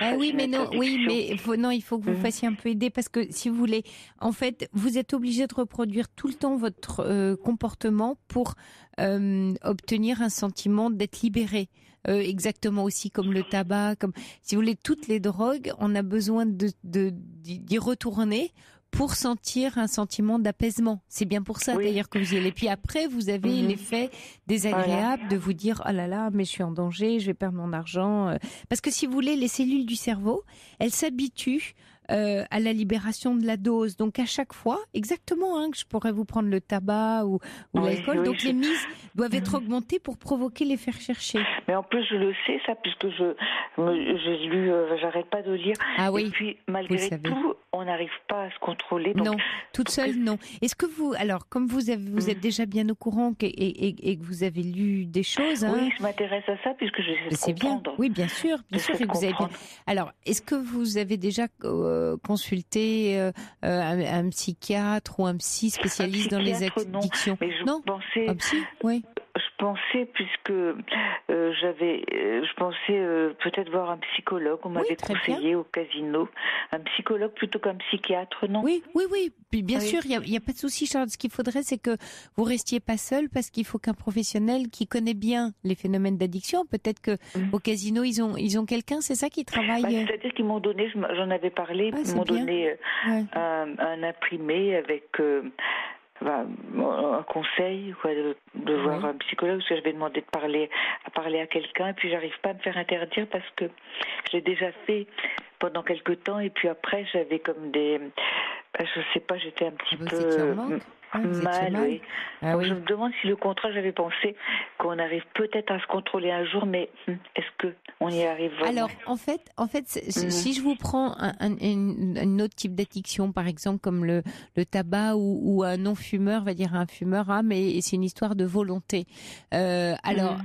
Il faut que vous fassiez un peu aider parce que si vous voulez, en fait, vous êtes obligé de reproduire tout le temps votre comportement pour obtenir un sentiment d'être libéré. Exactement aussi comme le tabac, comme si vous voulez toutes les drogues, on a besoin d'y retourner pour sentir un sentiment d'apaisement. C'est bien pour ça d'ailleurs que vous y allez. Puis après, vous avez l'effet désagréable de vous dire « Oh là là, mais je suis en danger, je vais perdre mon argent. » Parce que si vous voulez, les cellules du cerveau, elles s'habituent à la libération de la dose. Donc à chaque fois, exactement, que je pourrais vous prendre le tabac ou l'alcool. Donc les mises doivent être augmentées pour provoquer l'effet recherché. Mais en plus, je le sais ça, puisque j'ai lu, j'arrête pas de lire. Ah oui. Et puis malgré tout, on n'arrive pas à se contrôler. Donc, non, toute seule, non. Est-ce que vous, alors, comme vous êtes déjà bien au courant et que vous avez lu des choses, oui, je m'intéresse à ça puisque je sais comprendre. Bien. Oui, bien sûr, que vous avez bien. Alors, est-ce que vous avez déjà consulté un psychiatre ou un psy spécialiste dans les addictions? Non, pensais... un psy, oui. Je pensais, puisque je pensais peut-être voir un psychologue. On m'avait conseillé au casino un psychologue plutôt qu'un psychiatre, non? Oui. Puis bien sûr, il y a pas de souci, Charlotte. Ce qu'il faudrait, c'est que vous restiez pas seule, parce qu'il faut qu'un professionnel qui connaît bien les phénomènes d'addiction. Peut-être que au casino, ils ont quelqu'un, c'est ça, qui travaille. C'est-à-dire qu'ils m'ont donné, j'en avais parlé, ils m'ont donné un imprimé avec. Un conseil, de voir un psychologue, parce que j'avais demandé de parler à quelqu'un, et puis j'arrive pas à me faire interdire parce que je l'ai déjà fait pendant quelques temps, et puis après j'avais comme je sais pas, j'étais un petit peu mal. Oui. Donc je me demande si le contrat, j'avais pensé qu'on arrive peut-être à se contrôler un jour, mais est-ce que on y arrive vraiment? Alors en fait, si je vous prends un autre type d'addiction, par exemple comme le tabac ou un non-fumeur va dire un fumeur, mais c'est une histoire de volonté. Alors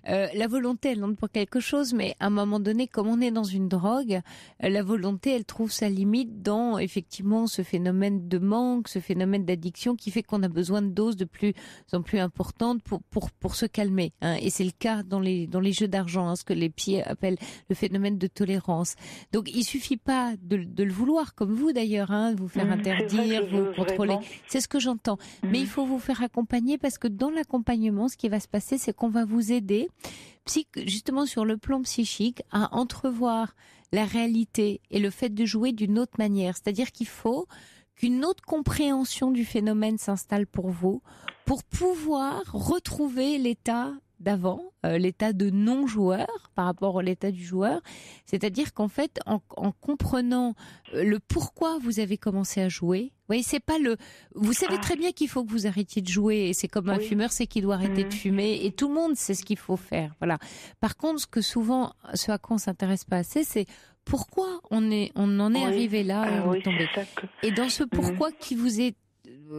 la volonté, elle entre pour quelque chose, mais à un moment donné, comme on est dans une drogue, la volonté, elle trouve sa limite dans effectivement ce phénomène de manque, ce phénomène d'addiction qui fait qu'on a besoin de doses de plus en plus importantes pour se calmer. Et c'est le cas dans les jeux d'argent, ce que les psy appellent le phénomène de tolérance. Donc il suffit pas de le vouloir, comme vous d'ailleurs, de vous faire interdire, vous contrôler. Vraiment. C'est ce que j'entends. Mais il faut vous faire accompagner, parce que dans l'accompagnement, ce qui va se passer, c'est qu'on va vous aider justement sur le plan psychique à entrevoir la réalité et le fait de jouer d'une autre manière. C'est-à-dire qu'il faut qu'une autre compréhension du phénomène s'installe pour vous, pour pouvoir retrouver l'état d'avant, l'état de non-joueur par rapport à l'état du joueur. C'est-à-dire qu'en fait, en comprenant le pourquoi vous avez commencé à jouer, vous voyez, c'est pas vous savez très bien qu'il faut que vous arrêtiez de jouer, et c'est comme un fumeur, c'est qu'il doit arrêter de fumer, et tout le monde sait ce qu'il faut faire. Voilà. Par contre, ce à quoi on s'intéresse pas assez, c'est pourquoi on en est arrivé là, et dans ce pourquoi qui vous est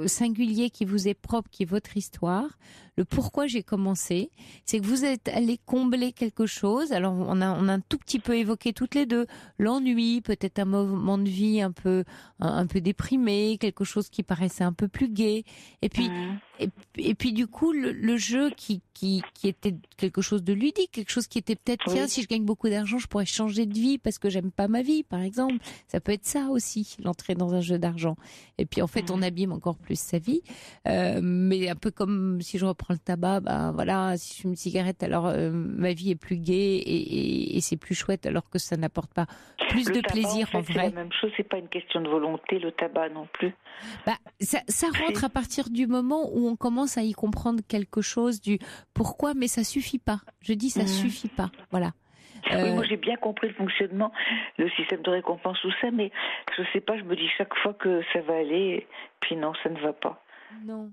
singulier, qui vous est propre, qui est votre histoire, le pourquoi j'ai commencé, c'est que vous êtes allé combler quelque chose. Alors on a un tout petit peu évoqué toutes les deux l'ennui, peut-être un moment de vie un peu déprimé, quelque chose qui paraissait un peu plus gai, et puis du coup le jeu qui était quelque chose de ludique, quelque chose qui était peut-être tiens, si je gagne beaucoup d'argent, je pourrais changer de vie parce que j'aime pas ma vie, par exemple. Ça peut être ça aussi, l'entrée dans un jeu d'argent. Et puis en fait on abîme encore plus sa vie, mais un peu comme si je reprends le tabac, si je fume une cigarette, alors ma vie est plus gaie et c'est plus chouette, alors que ça n'apporte pas plus de plaisir en vrai. C'est la même chose, c'est pas une question de volonté, le tabac non plus. Ça rentre à partir du moment où on commence à y comprendre quelque chose du pourquoi, mais ça suffit pas. Je dis ça suffit pas. Voilà. Oui, moi j'ai bien compris le fonctionnement, le système de récompense, tout ça, mais je sais pas, je me dis chaque fois que ça va aller, puis non, ça ne va pas. Non.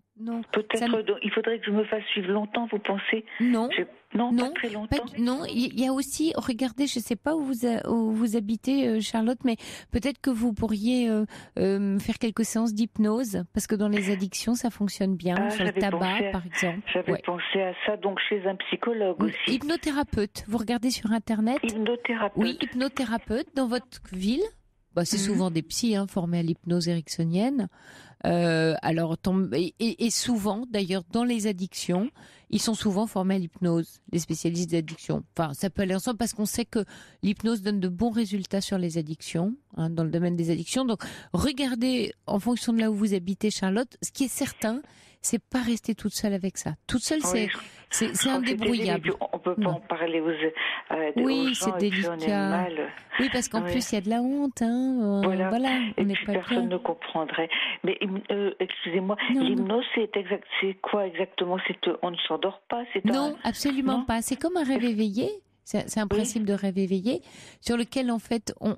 Peut-être il faudrait que je me fasse suivre longtemps, vous pensez? Non. Pas très longtemps. Non, il y a aussi, regardez, je ne sais pas où vous habitez, Charlotte, mais peut-être que vous pourriez faire quelques séances d'hypnose, parce que dans les addictions, ça fonctionne bien, sur le tabac, par exemple. J'avais pensé à ça, donc chez un psychologue aussi. Hypnothérapeute, vous regardez sur Internet. Hypnothérapeute. Oui, hypnothérapeute dans votre ville. C'est souvent des psys formés à l'hypnose ericksonienne. Et souvent, d'ailleurs, dans les addictions, ils sont souvent formés à l'hypnose, les spécialistes d'addiction. Enfin, ça peut aller ensemble parce qu'on sait que l'hypnose donne de bons résultats sur les addictions, dans le domaine des addictions. Donc, regardez en fonction de là où vous habitez, Charlotte. Ce qui est certain, c'est pas rester toute seule avec ça. Toute seule, c'est indébrouillable. On peut pas en parler aux oui, gens, c'est délicat. Oui, parce qu'en plus, il y a de la honte. Voilà. Et puis personne ne comprendrait. Mais excusez-moi, l'hypnose, c'est quoi exactement? On ne s'endort pas? Non, absolument pas. C'est comme un rêve éveillé. C'est un principe de rêve éveillé sur lequel, en fait, on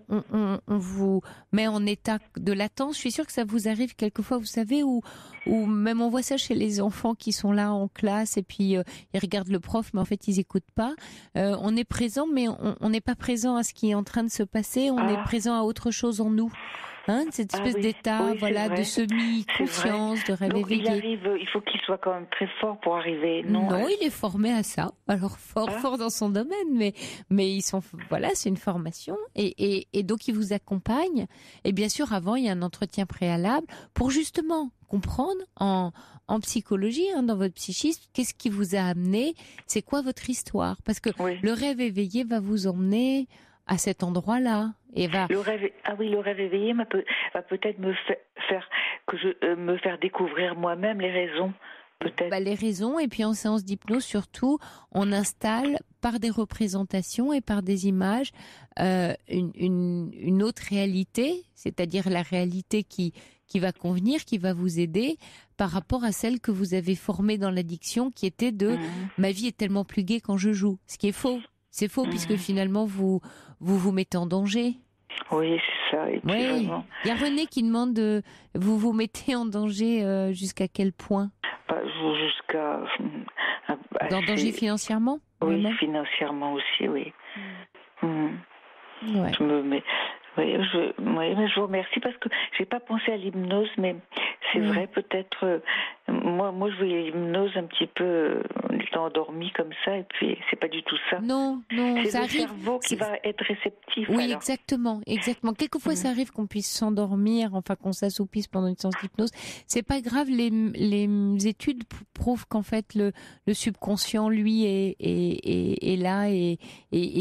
vous met en état de latence. Je suis sûre que ça vous arrive quelquefois, vous savez, ou même on voit ça chez les enfants qui sont là en classe et puis ils regardent le prof, mais en fait, ils écoutent pas. On est présent, mais on n'est pas présent à ce qui est en train de se passer. On est présent à autre chose en nous. Cette espèce d'état, de semi-conscience, de rêve éveillé. Il faut qu'il soit quand même très fort pour arriver. Non, il est formé à ça. Alors fort dans son domaine, mais ils sont, c'est une formation et donc il vous accompagne. Et bien sûr, avant, il y a un entretien préalable pour justement comprendre en psychologie, dans votre psychisme, qu'est-ce qui vous a amené, c'est quoi votre histoire, parce que le rêve éveillé va vous emmener à cet endroit-là. Le rêve éveillé va peut-être me faire découvrir moi-même les raisons. Peut-être. Les raisons, et puis en séance d'hypnose surtout, on installe par des représentations et par des images une autre réalité, c'est-à-dire la réalité qui va convenir, qui va vous aider par rapport à celle que vous avez formée dans l'addiction, qui était de ma vie est tellement plus gaie quand je joue, ce qui est faux. C'est faux puisque finalement vous mettez en danger. Oui, c'est ça. Et puis vraiment... Il y a René qui demande vous mettez en danger jusqu'à quel point? Jusqu'à... Dans danger financièrement? Oui, financièrement aussi, oui. Ouais. Mais je vous remercie parce que j'ai pas pensé à l'hypnose, mais c'est vrai, peut-être. Moi, je voyais l'hypnose un petit peu en étant endormi comme ça, et puis c'est pas du tout ça. Non, c'est ça le arrive. Cerveau qui va être réceptif. Oui, alors. exactement. Quelquefois, ça arrive qu'on puisse s'endormir, qu'on s'assoupisse pendant une séance d'hypnose. C'est pas grave. Les études prouvent qu'en fait le subconscient, lui, est là et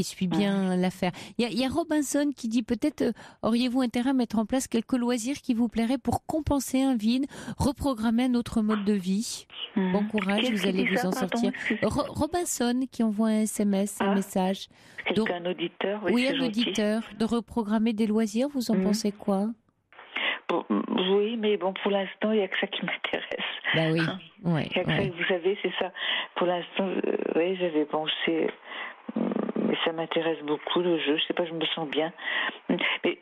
suit bien l'affaire. Il y a Robinson qui dit peut-être auriez-vous intérêt à mettre en place quelques loisirs qui vous plairaient pour compenser un vide, reprogrammer un autre mode de vie. Bon courage, vous allez vous en sortir. Robinson qui envoie un SMS, un message. Un auditeur. Oui, un auditeur. De reprogrammer des loisirs, vous en pensez quoi? Oui, mais bon, pour l'instant, il n'y a que ça qui m'intéresse. Bah oui. Vous savez, c'est ça. Pour l'instant, j'avais pensé... Mais ça m'intéresse beaucoup, le jeu. Je sais pas, je me sens bien.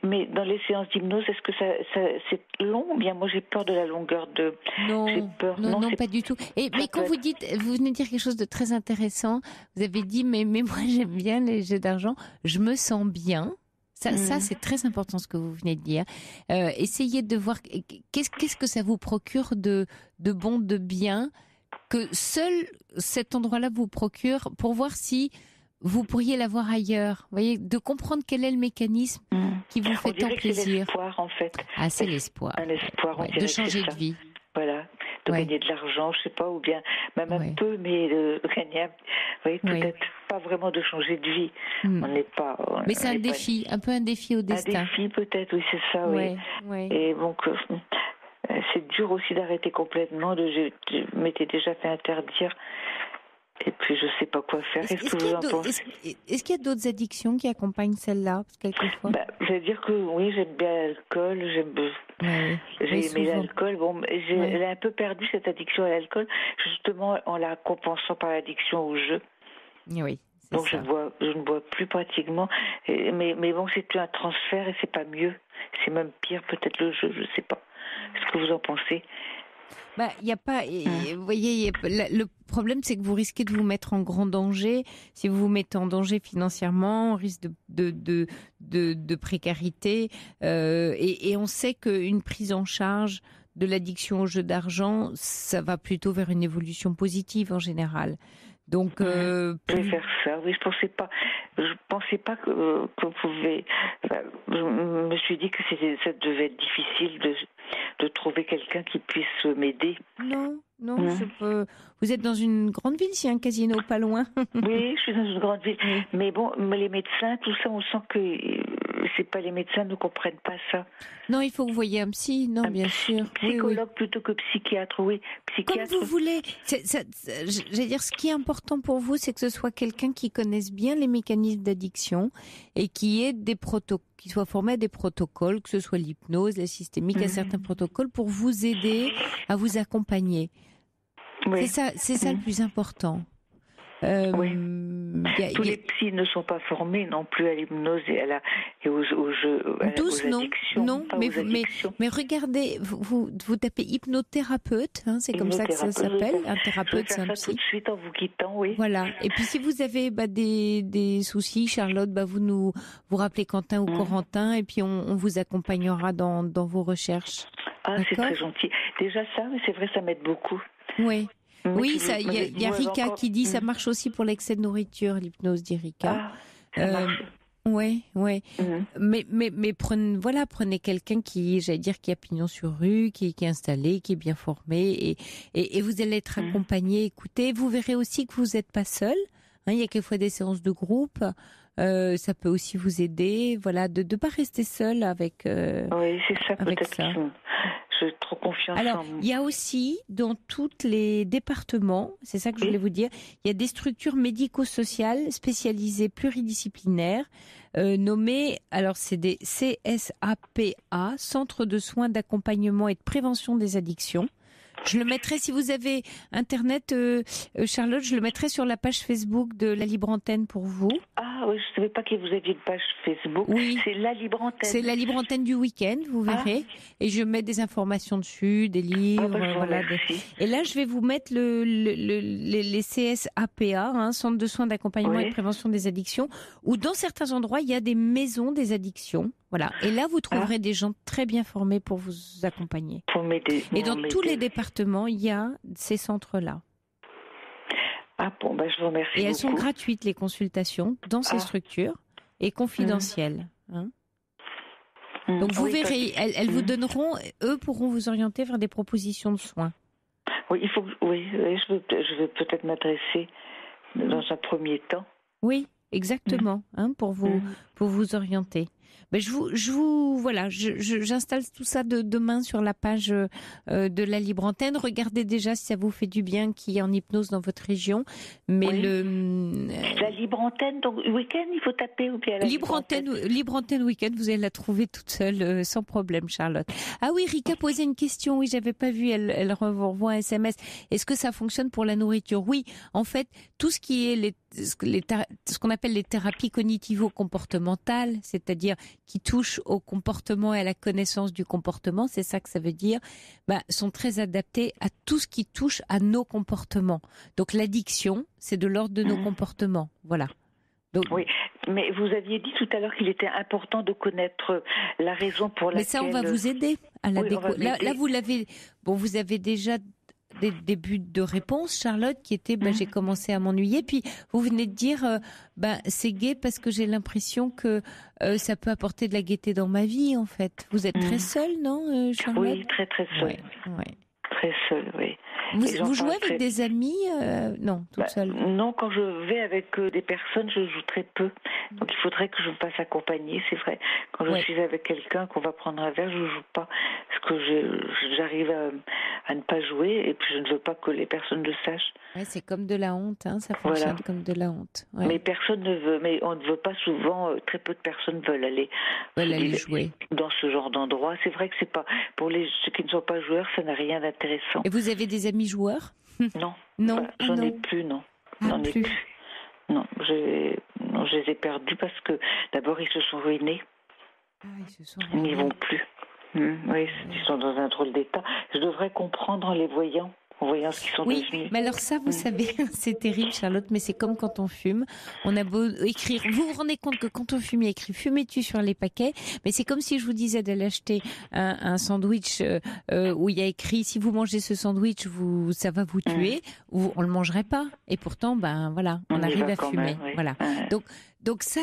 Mais dans les séances d'hypnose, est-ce que c'est long ou bien moi j'ai peur de la longueur de... Non, pas du tout. Mais quand vous venez de dire quelque chose de très intéressant, vous avez dit, mais moi j'aime bien les jeux d'argent, je me sens bien. Ça c'est très important ce que vous venez de dire. Essayez de voir qu'est-ce que ça vous procure de bon, de bien, que seul cet endroit-là vous procure, pour voir si vous pourriez l'avoir ailleurs. Vous voyez, de comprendre quel est le mécanisme qui vous fait tant plaisir. C'est l'espoir, en fait. Ah, c'est l'espoir. Un espoir, de changer de vie. Voilà, de gagner de l'argent, je sais pas, ou bien même un peu, mais de gagner, peut-être pas vraiment de changer de vie. On n'est pas... Mais c'est un défi, un peu un défi au destin. Un défi peut-être, oui, c'est ça, oui. Et donc... c'est dur aussi d'arrêter complètement. Je m'étais déjà fait interdire. Et puis, je ne sais pas quoi faire. Est-ce que vous en pensez? Est-ce qu'il y a d'autres addictions qui accompagnent celle-là, quelquefois? Je vais dire que oui, j'aime bien l'alcool. J'ai aimé l'alcool. Bon, elle a un peu perdu cette addiction à l'alcool, justement en la compensant par l'addiction au jeu. Oui. Donc, je ne bois plus pratiquement. Mais bon, c'est un transfert et c'est pas mieux. C'est même pire, peut-être le jeu, je ne sais pas. Est-ce que vous en pensez? Il y a pas, vous voyez, le problème c'est que vous risquez de vous mettre en grand danger. Si vous vous mettez en danger financièrement, on risque de précarité. Et on sait qu'une prise en charge de l'addiction au jeu d'argent, ça va plutôt vers une évolution positive en général. Donc, je vais faire ça. Oui, je pensais pas que vous pouvez. Je me suis dit que ça devait être difficile de trouver quelqu'un qui puisse m'aider. Non, vous êtes dans une grande ville, s'il y a un casino pas loin. Oui, je suis dans une grande ville. Mais bon, les médecins, tout ça, on sent que les médecins ne comprennent pas ça. Non, il faut que vous voyez un psy, bien sûr. Psychologue plutôt que psychiatre, oui. Psychiatre. Comme vous voulez. J'allais dire, ce qui est important pour vous, c'est que ce soit quelqu'un qui connaisse bien les mécanismes d'addiction et qui ait qui soit formé à des protocoles, que ce soit l'hypnose, la systémique, à certains protocoles pour vous aider à vous accompagner. Oui. C'est ça le plus important. Oui. Tous les psys ne sont pas formés non plus à l'hypnose et aux jeux, tous, aux non, addictions. non, mais regardez, vous tapez hypnothérapeute, hein, c'est comme ça que ça s'appelle. Un thérapeute, c'est un psy. Tout de suite en vous quittant, oui. Voilà. Et puis si vous avez des soucis, Charlotte, vous rappelez Quentin ou Corentin, et puis on vous accompagnera dans vos recherches. Ah, c'est très gentil. Déjà ça, mais c'est vrai, ça m'aide beaucoup. Oui. Oui, il y a Rika qui dit ça marche aussi pour l'excès de nourriture, l'hypnose, dit Rika. Oui. Mais prenez quelqu'un qui a pignon sur rue, qui est installé, qui est bien formé, et vous allez être accompagné. Écoutez, vous verrez aussi que vous n'êtes pas seul. Hein, il y a quelquefois des séances de groupe. Ça peut aussi vous aider, voilà, de ne pas rester seul avec. Oui, c'est ça, avec peut-être. ça. J'ai trop confiance Alors, en moi. il y a aussi, dans tous les départements, c'est ça que je voulais vous dire, il y a des structures médico-sociales spécialisées pluridisciplinaires, nommées, alors c'est des CSAPA, Centres de soins d'accompagnement et de prévention des addictions. Je le mettrai, si vous avez Internet, Charlotte, je le mettrai sur la page Facebook de la Libre Antenne pour vous. Ah oui, je ne savais pas que vous aviez une page Facebook. Oui. C'est la Libre Antenne. C'est la Libre Antenne du week-end, vous verrez. Et je mets des informations dessus, des livres. Voilà. Et là, je vais vous mettre les CSAPA, hein, Centre de soins d'accompagnement et de prévention des addictions, où dans certains endroits, il y a des maisons des addictions. Voilà. Et là, vous trouverez des gens très bien formés pour vous accompagner. Et dans tous les départements, il y a ces centres-là. Ah bon, je vous remercie. Et elles beaucoup. sont gratuites, les consultations, dans ces structures, et confidentielles. Hein. Donc vous verrez, elles vous donneront, eux pourront vous orienter vers des propositions de soins. Oui, je vais peut-être m'adresser dans un premier temps. Oui, exactement, hein, pour vous orienter. Mais j'installe tout ça demain sur la page de la Libre Antenne. Regardez déjà si ça vous fait du bien qu'il y ait en hypnose dans votre région. Mais la Libre Antenne, donc week-end, il faut taper ou bien la Libre Antenne week-end, vous allez la trouver toute seule, sans problème, Charlotte. Ah oui, Rika posait une question. Oui, j'avais pas vu. Elle renvoie un SMS. Est-ce que ça fonctionne pour la nourriture? Oui, en fait, tout ce qui est ce qu'on appelle les thérapies cognitivo-comportementales, c'est-à-dire qui touchent au comportement et à la connaissance du comportement, c'est ça que ça veut dire, sont très adaptés à tout ce qui touche à nos comportements. Donc l'addiction, c'est de l'ordre de nos comportements. Voilà. Donc, oui, mais vous aviez dit tout à l'heure qu'il était important de connaître la raison pour laquelle... Mais ça, on va vous aider à la découverte. Là, vous l'avez... Bon, vous avez déjà des débuts de réponse, Charlotte, qui était j'ai commencé à m'ennuyer. Puis vous venez de dire c'est gai parce que j'ai l'impression que ça peut apporter de la gaieté dans ma vie, en fait. Vous êtes très seule, non, Charlotte? Oui, très très seule. Ouais. Très seule, oui. Vous jouez avec des amis? Non, toute seule. Non, quand je vais avec des personnes, je joue très peu. Donc il faudrait que je me fasse accompagner, c'est vrai. Quand je suis avec quelqu'un, qu'on va prendre un verre, je ne joue pas. Parce que j'arrive à ne pas jouer et puis je ne veux pas que les personnes le sachent. Ouais, c'est comme de la honte, hein, ça fonctionne comme de la honte. Ouais. Mais personne ne veut, mais on ne veut pas souvent, très peu de personnes veulent aller jouer dans ce genre d'endroit. C'est vrai que c'est pas, pour ceux qui ne sont pas joueurs, ça n'a rien d'intéressant. Et vous avez des amis joueurs? Non. Non. J'en ai plus, non. J'en ai plus. Non, je les ai perdus parce que d'abord ils se sont ruinés. Ils n'y vont plus. Oui, ils sont dans un drôle d'état. Je devrais comprendre en les voyant. En voyant ce qu'ils sont devenus. Mais alors ça, vous savez, c'est terrible, Charlotte, mais c'est comme quand on fume. On a beau écrire, vous vous rendez compte que quand on fume, il y a écrit fumez-tu sur les paquets, mais c'est comme si je vous disais d'aller acheter un sandwich où il y a écrit si vous mangez ce sandwich, ça va vous tuer, ou on le mangerait pas. Et pourtant, on arrive à fumer. Même, oui. Voilà. Donc ça,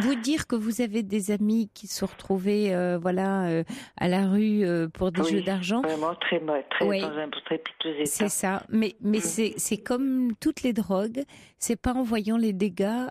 vous dire que vous avez des amis qui se sont retrouvés à la rue pour des jeux d'argent. Vraiment très dans un très piteux état. C'est ça, mais c'est comme toutes les drogues, c'est pas en voyant les dégâts,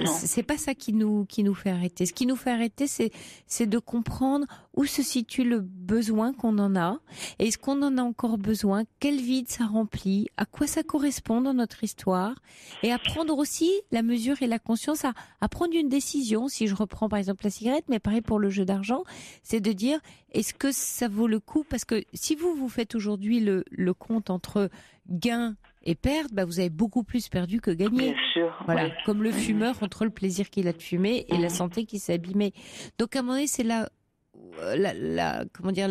c'est pas ça qui nous fait arrêter. Ce qui nous fait arrêter, c'est de comprendre où se situe le besoin qu'on en a, et est-ce qu'on en a encore besoin, quel vide ça remplit, à quoi ça correspond dans notre histoire, et à prendre aussi la mesure et la conscience à prendre une décision. Si je reprends par exemple la cigarette, mais pareil pour le jeu d'argent, c'est de dire est-ce que ça vaut le coup, parce que si vous faites aujourd'hui le compte entre gain et perdre, vous avez beaucoup plus perdu que gagné. Bien sûr. Voilà, Oui. comme le fumeur entre le plaisir qu'il a de fumer et la santé qui s'est abîmée. Donc à un moment donné, c'est la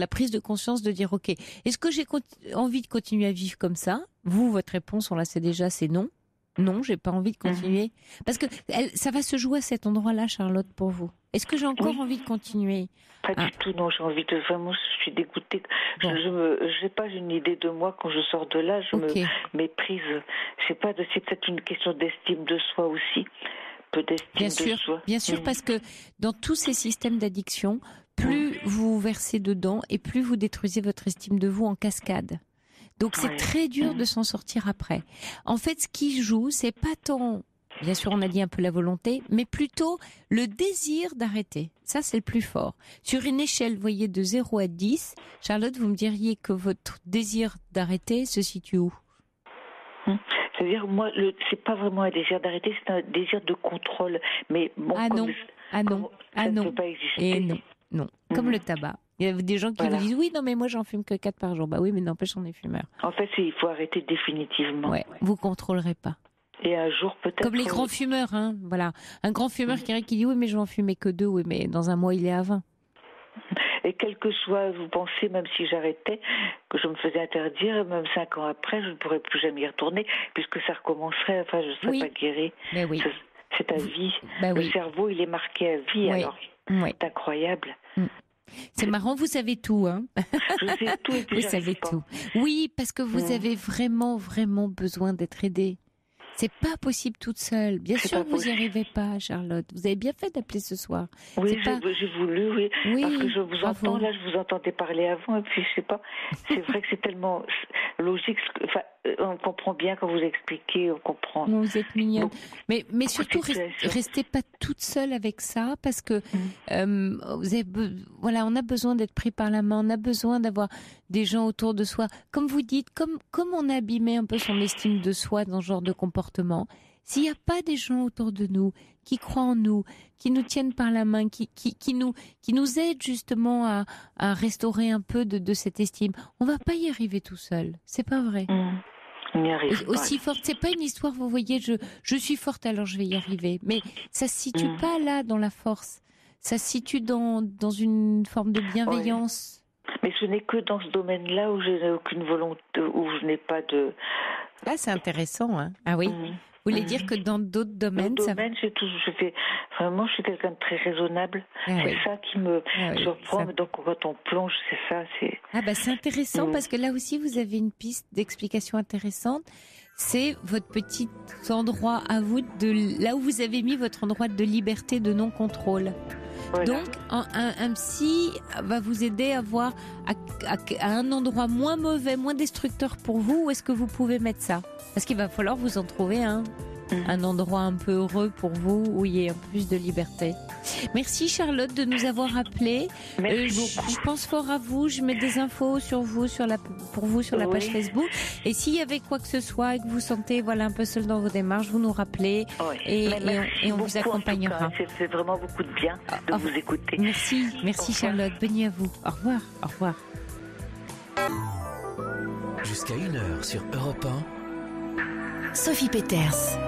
prise de conscience de dire ok, est-ce que j'ai envie de continuer à vivre comme ça? Vous, votre réponse, on la sait déjà, c'est non. Non, j'ai pas envie de continuer. Parce que ça va se jouer à cet endroit-là, Charlotte, pour vous. Est-ce que j'ai encore envie de continuer? Pas du tout, non, j'ai envie de... Vraiment, je suis dégoûtée. Bon. Je n'ai pas une idée de moi quand je sors de là, je me méprise. Je sais pas, c'est peut-être une question d'estime de soi aussi. Peu d'estime de soi. Bien sûr, parce que dans tous ces systèmes d'addiction, plus vous versez dedans et plus vous détruisez votre estime de vous en cascade. Donc c'est très dur de s'en sortir après. En fait, ce qui joue, c'est pas tant, bien sûr on a dit un peu la volonté, mais plutôt le désir d'arrêter. Ça c'est le plus fort. Sur une échelle, vous voyez, de 0 à 10, Charlotte, vous me diriez que votre désir d'arrêter se situe où? C'est-à-dire, moi, c'est pas vraiment un désir d'arrêter, c'est un désir de contrôle. Mais bon, ça ne peut pas exister. Et non. Comme le tabac. Il y a des gens qui vous disent oui, non, mais moi j'en fume que 4 par jour. Bah oui, mais n'empêche, on est fumeur. En fait, il faut arrêter définitivement. Ouais, vous contrôlerez pas. Et un jour peut-être. Comme les grands fumeurs, hein. Voilà. Un grand fumeur qui dit oui, mais je vais en fumer que 2, oui, mais dans un mois il est à 20. Et quel que soit, vous pensez, même si j'arrêtais, que je me faisais interdire, même 5 ans après, je ne pourrais plus jamais y retourner, puisque ça recommencerait, enfin, je ne serais pas guérie. Mais oui. C'est à vie. Le cerveau, il est marqué à vie, alors. C'est incroyable. C'est marrant, vous savez tout, hein. Je sais tout et puis vous savez tout. Oui, parce que vous avez vraiment, vraiment besoin d'être aidée. C'est pas possible toute seule. Bien sûr que vous n'y arrivez pas, Charlotte. Vous avez bien fait d'appeler ce soir. Oui, j'ai voulu, parce que je vous entends, là, je vous entendais parler avant, et puis je sais pas, c'est vrai que c'est tellement logique, enfin, on comprend bien quand vous expliquez, on comprend. Non, vous êtes mignonne. Mais surtout, restez pas toute seule avec ça, parce que vous avez, on a besoin d'être pris par la main, on a besoin d'avoir des gens autour de soi. Comme vous dites, comme on a abîmé un peu son estime de soi dans ce genre de comportement, s'il n'y a pas des gens autour de nous qui croient en nous, qui nous tiennent par la main, qui nous aident justement à restaurer un peu de cette estime, on va pas y arriver tout seul. C'est pas vrai. On y arrive pas. Aussi forte, c'est pas une histoire, vous voyez, je suis forte alors je vais y arriver. Mais ça se situe pas là dans la force. Ça se situe dans une forme de bienveillance. Mais ce n'est que dans ce domaine-là où je n'ai aucune volonté, où je n'ai pas de... Ah, c'est intéressant, hein. Ah oui. Vous voulez dire que dans d'autres domaines, je suis quelqu'un de très raisonnable. C'est ça qui me surprend. Donc quand on plonge, c'est ça. C'est intéressant parce que là aussi vous avez une piste d'explication intéressante. C'est votre petit endroit à vous, là où vous avez mis votre endroit de liberté, de non-contrôle. Voilà. Donc, un psy va vous aider à voir à un endroit moins mauvais, moins destructeur pour vous, où est-ce que vous pouvez mettre ça? Parce qu'il va falloir vous en trouver un endroit un peu heureux pour vous, où il y ait un peu plus de liberté. Merci Charlotte de nous avoir appelés. Je pense fort à vous, je mets des infos sur vous, pour vous sur la page Facebook. Et s'il y avait quoi que ce soit et que vous sentez un peu seul dans vos démarches, vous nous rappelez et on vous accompagnera. C'est vraiment beaucoup de bien de vous écouter. Merci Charlotte, bonne nuit à vous. Au revoir. Au revoir. Jusqu'à 1h sur Europe 1. Sophie Peters.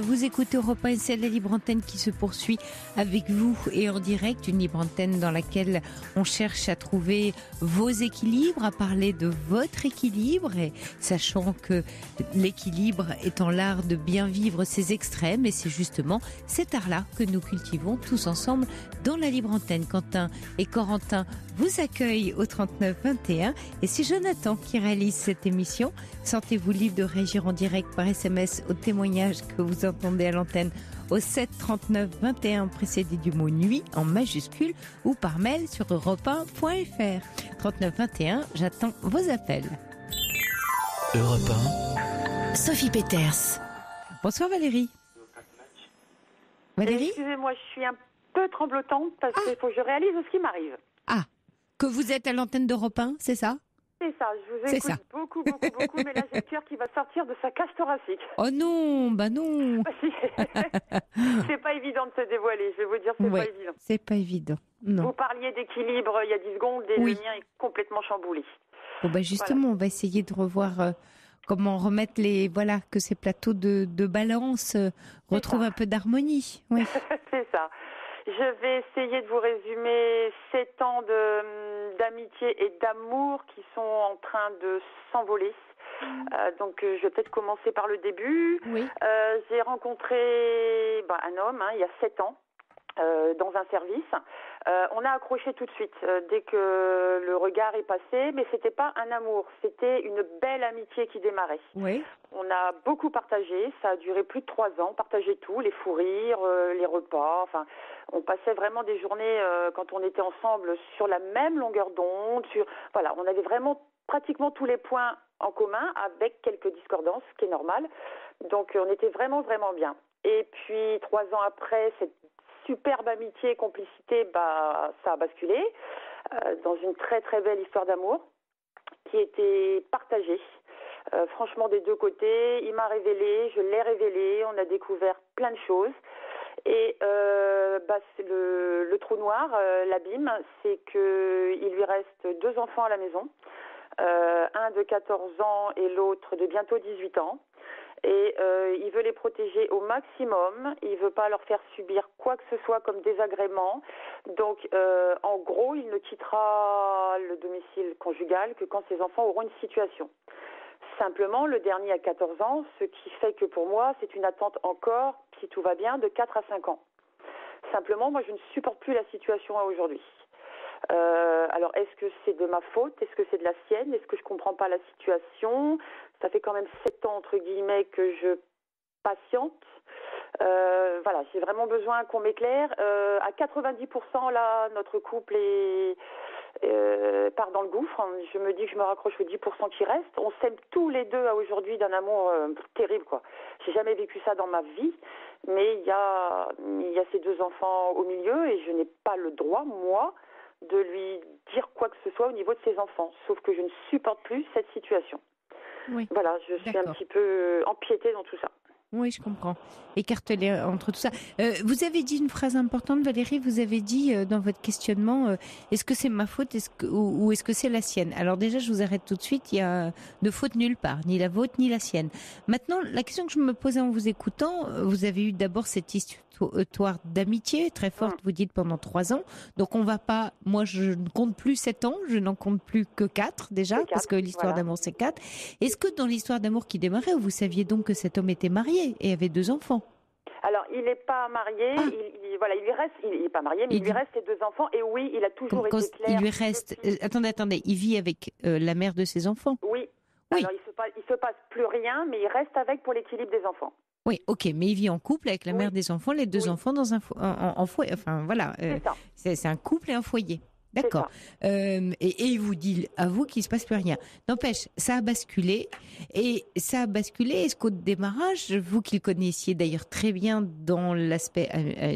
Vous écoutez Europe 1 et c'est la libre antenne qui se poursuit avec vous et en direct, une libre antenne dans laquelle on cherche à trouver vos équilibres, à parler de votre équilibre, et sachant que l'équilibre étant l'art de bien vivre ses extrêmes, et c'est justement cet art-là que nous cultivons tous ensemble dans la libre antenne. Quentin et Corentin vous accueillent au 39 21 et c'est Jonathan qui réalise cette émission. Sentez-vous libre de réagir en direct par SMS au témoignage que vous entendez à l'antenne au 7 39 21 précédé du mot nuit en majuscule ou par mail sur europe1.fr. 39 21, j'attends vos appels. Europe 1. Sophie Peters. Bonsoir Valérie. Valérie ? Excusez-moi, je suis un peu tremblotante parce qu'il faut que je réalise ce qui m'arrive. Ah, que vous êtes à l'antenne d'Europe 1, c'est ça ? C'est ça, je vous écoute beaucoup, mais là j'ai le cœur qui va sortir de sa cage thoracique. Oh non, bah non. C'est pas évident de se dévoiler, je vais vous dire, c'est pas évident. C'est pas évident, non. Vous parliez d'équilibre il y a 10 secondes et le mien est complètement chamboulé. Bon bah justement, on va essayer de revoir comment remettre que ces plateaux de balance retrouvent un peu d'harmonie. Oui. C'est ça. Je vais essayer de vous résumer 7 ans d'amitié et d'amour qui sont en train de s'envoler. Donc je vais peut-être commencer par le début. Oui. J'ai rencontré un homme il y a 7 ans dans un service. On a accroché tout de suite dès que le regard est passé, mais c'était pas un amour, c'était une belle amitié qui démarrait. Oui. On a beaucoup partagé, ça a duré plus de 3 ans, partagé tout, les fous rires, les repas, enfin, on passait vraiment des journées quand on était ensemble sur la même longueur d'onde, on avait vraiment pratiquement tous les points en commun avec quelques discordances, ce qui est normal. Donc on était vraiment, vraiment bien. Et puis 3 ans après, cette superbe amitié et complicité, ça a basculé dans une très très belle histoire d'amour qui était partagée. Franchement, des deux côtés, il m'a révélé, je l'ai révélé, on a découvert plein de choses. Et c'est le trou noir, l'abîme, c'est qu'il lui reste 2 enfants à la maison, un de 14 ans et l'autre de bientôt 18 ans. Et il veut les protéger au maximum, il ne veut pas leur faire subir quoi que ce soit comme désagrément. Donc, en gros, il ne quittera le domicile conjugal que quand ses enfants auront une situation. Simplement, le dernier a 14 ans, ce qui fait que pour moi, c'est une attente encore, si tout va bien, de 4 à 5 ans. Simplement, moi, je ne supporte plus la situation à aujourd'hui. Alors, est-ce que c'est de ma faute? Est-ce que c'est de la sienne? Est-ce que je comprends pas la situation? Ça fait quand même 7 ans, entre guillemets, que je patiente. J'ai vraiment besoin qu'on m'éclaire. À 90%, là, notre couple part dans le gouffre. Je me dis que je me raccroche aux 10% qui restent. On s'aime tous les deux à aujourd'hui d'un amour terrible, quoi. J'ai jamais vécu ça dans ma vie, mais il y a ces 2 enfants au milieu et je n'ai pas le droit, moi, de lui dire quoi que ce soit au niveau de ses enfants. Sauf que je ne supporte plus cette situation. Oui. Voilà, je suis un petit peu empiétée dans tout ça. Oui, je comprends. Écartelée entre tout ça. Vous avez dit une phrase importante, Valérie. Vous avez dit dans votre questionnement, est-ce que c'est ma faute ou est-ce que c'est la sienne? Alors déjà, je vous arrête tout de suite. Il y a de faute nulle part, ni la vôtre, ni la sienne. Maintenant, la question que je me posais en vous écoutant, vous avez eu d'abord cette histoire d'amitié très forte, vous dites, pendant 3 ans. Donc on va pas, moi je ne compte plus 7 ans, je n'en compte plus que 4 déjà, 4, parce que l'histoire d'amour c'est 4. Est-ce que dans l'histoire d'amour qui démarrait, vous saviez donc que cet homme était marié et avait 2 enfants? Alors, il n'est pas marié, il n'est pas marié, mais il lui reste ses 2 enfants, et oui, il a toujours été clair. Il lui reste, attendez, il vit avec la mère de ses enfants? Oui. Alors, il se passe plus rien, mais il reste avec pour l'équilibre des enfants. Oui, ok, mais il vit en couple avec la mère des enfants, les 2 enfants dans en foyer. Enfin, voilà, c'est un couple et un foyer. D'accord. Et il vous dit à vous qu'il ne se passe plus rien. N'empêche, ça a basculé. Et ça a basculé. Est-ce qu'au démarrage, vous qui le connaissiez d'ailleurs très bien dans l'aspect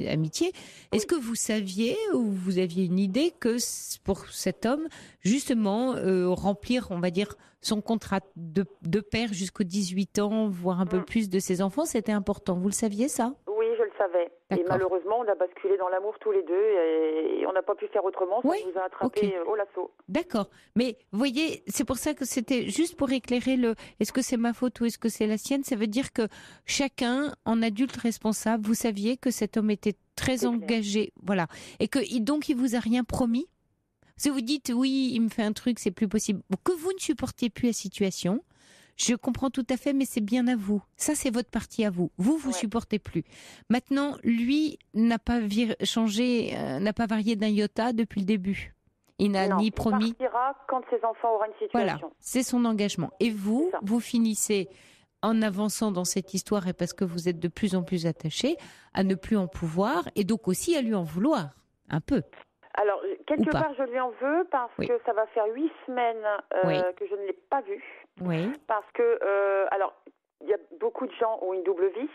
amitié, est-ce que vous saviez ou vous aviez une idée que pour cet homme, justement, remplir, on va dire, son contrat de père jusqu'aux 18 ans, voire un peu plus de ses enfants, c'était important? Vous le saviez, ça? Oui, je le savais. D'accord. Et malheureusement, on a basculé dans l'amour tous les deux et on n'a pas pu faire autrement. Ça nous a attrapés au lasso. D'accord. Mais vous voyez, c'est pour ça que c'était juste pour éclairer est-ce que c'est ma faute ou est-ce que c'est la sienne? Ça veut dire que chacun, en adulte responsable, vous saviez que cet homme était très engagé. Voilà. Et donc, il vous a rien promis? Si vous dites, oui, il me fait un truc, c'est plus possible. Que vous ne supportez plus la situation, je comprends tout à fait, mais c'est bien à vous. Ça, c'est votre partie à vous. Vous supportez plus. Maintenant, lui n'a pas changé, n'a pas varié d'un iota depuis le début. Il n'a ni promis. Il partira quand ses enfants auront une situation. Voilà, c'est son engagement. Et vous finissez en avançant dans cette histoire et parce que vous êtes de plus en plus attachés, à ne plus en pouvoir et donc aussi à lui en vouloir un peu. Alors, quelque part, je lui en veux parce que ça va faire 8 semaines que je ne l'ai pas vu. Oui. Parce que, alors, il y a beaucoup de gens ont une double vie,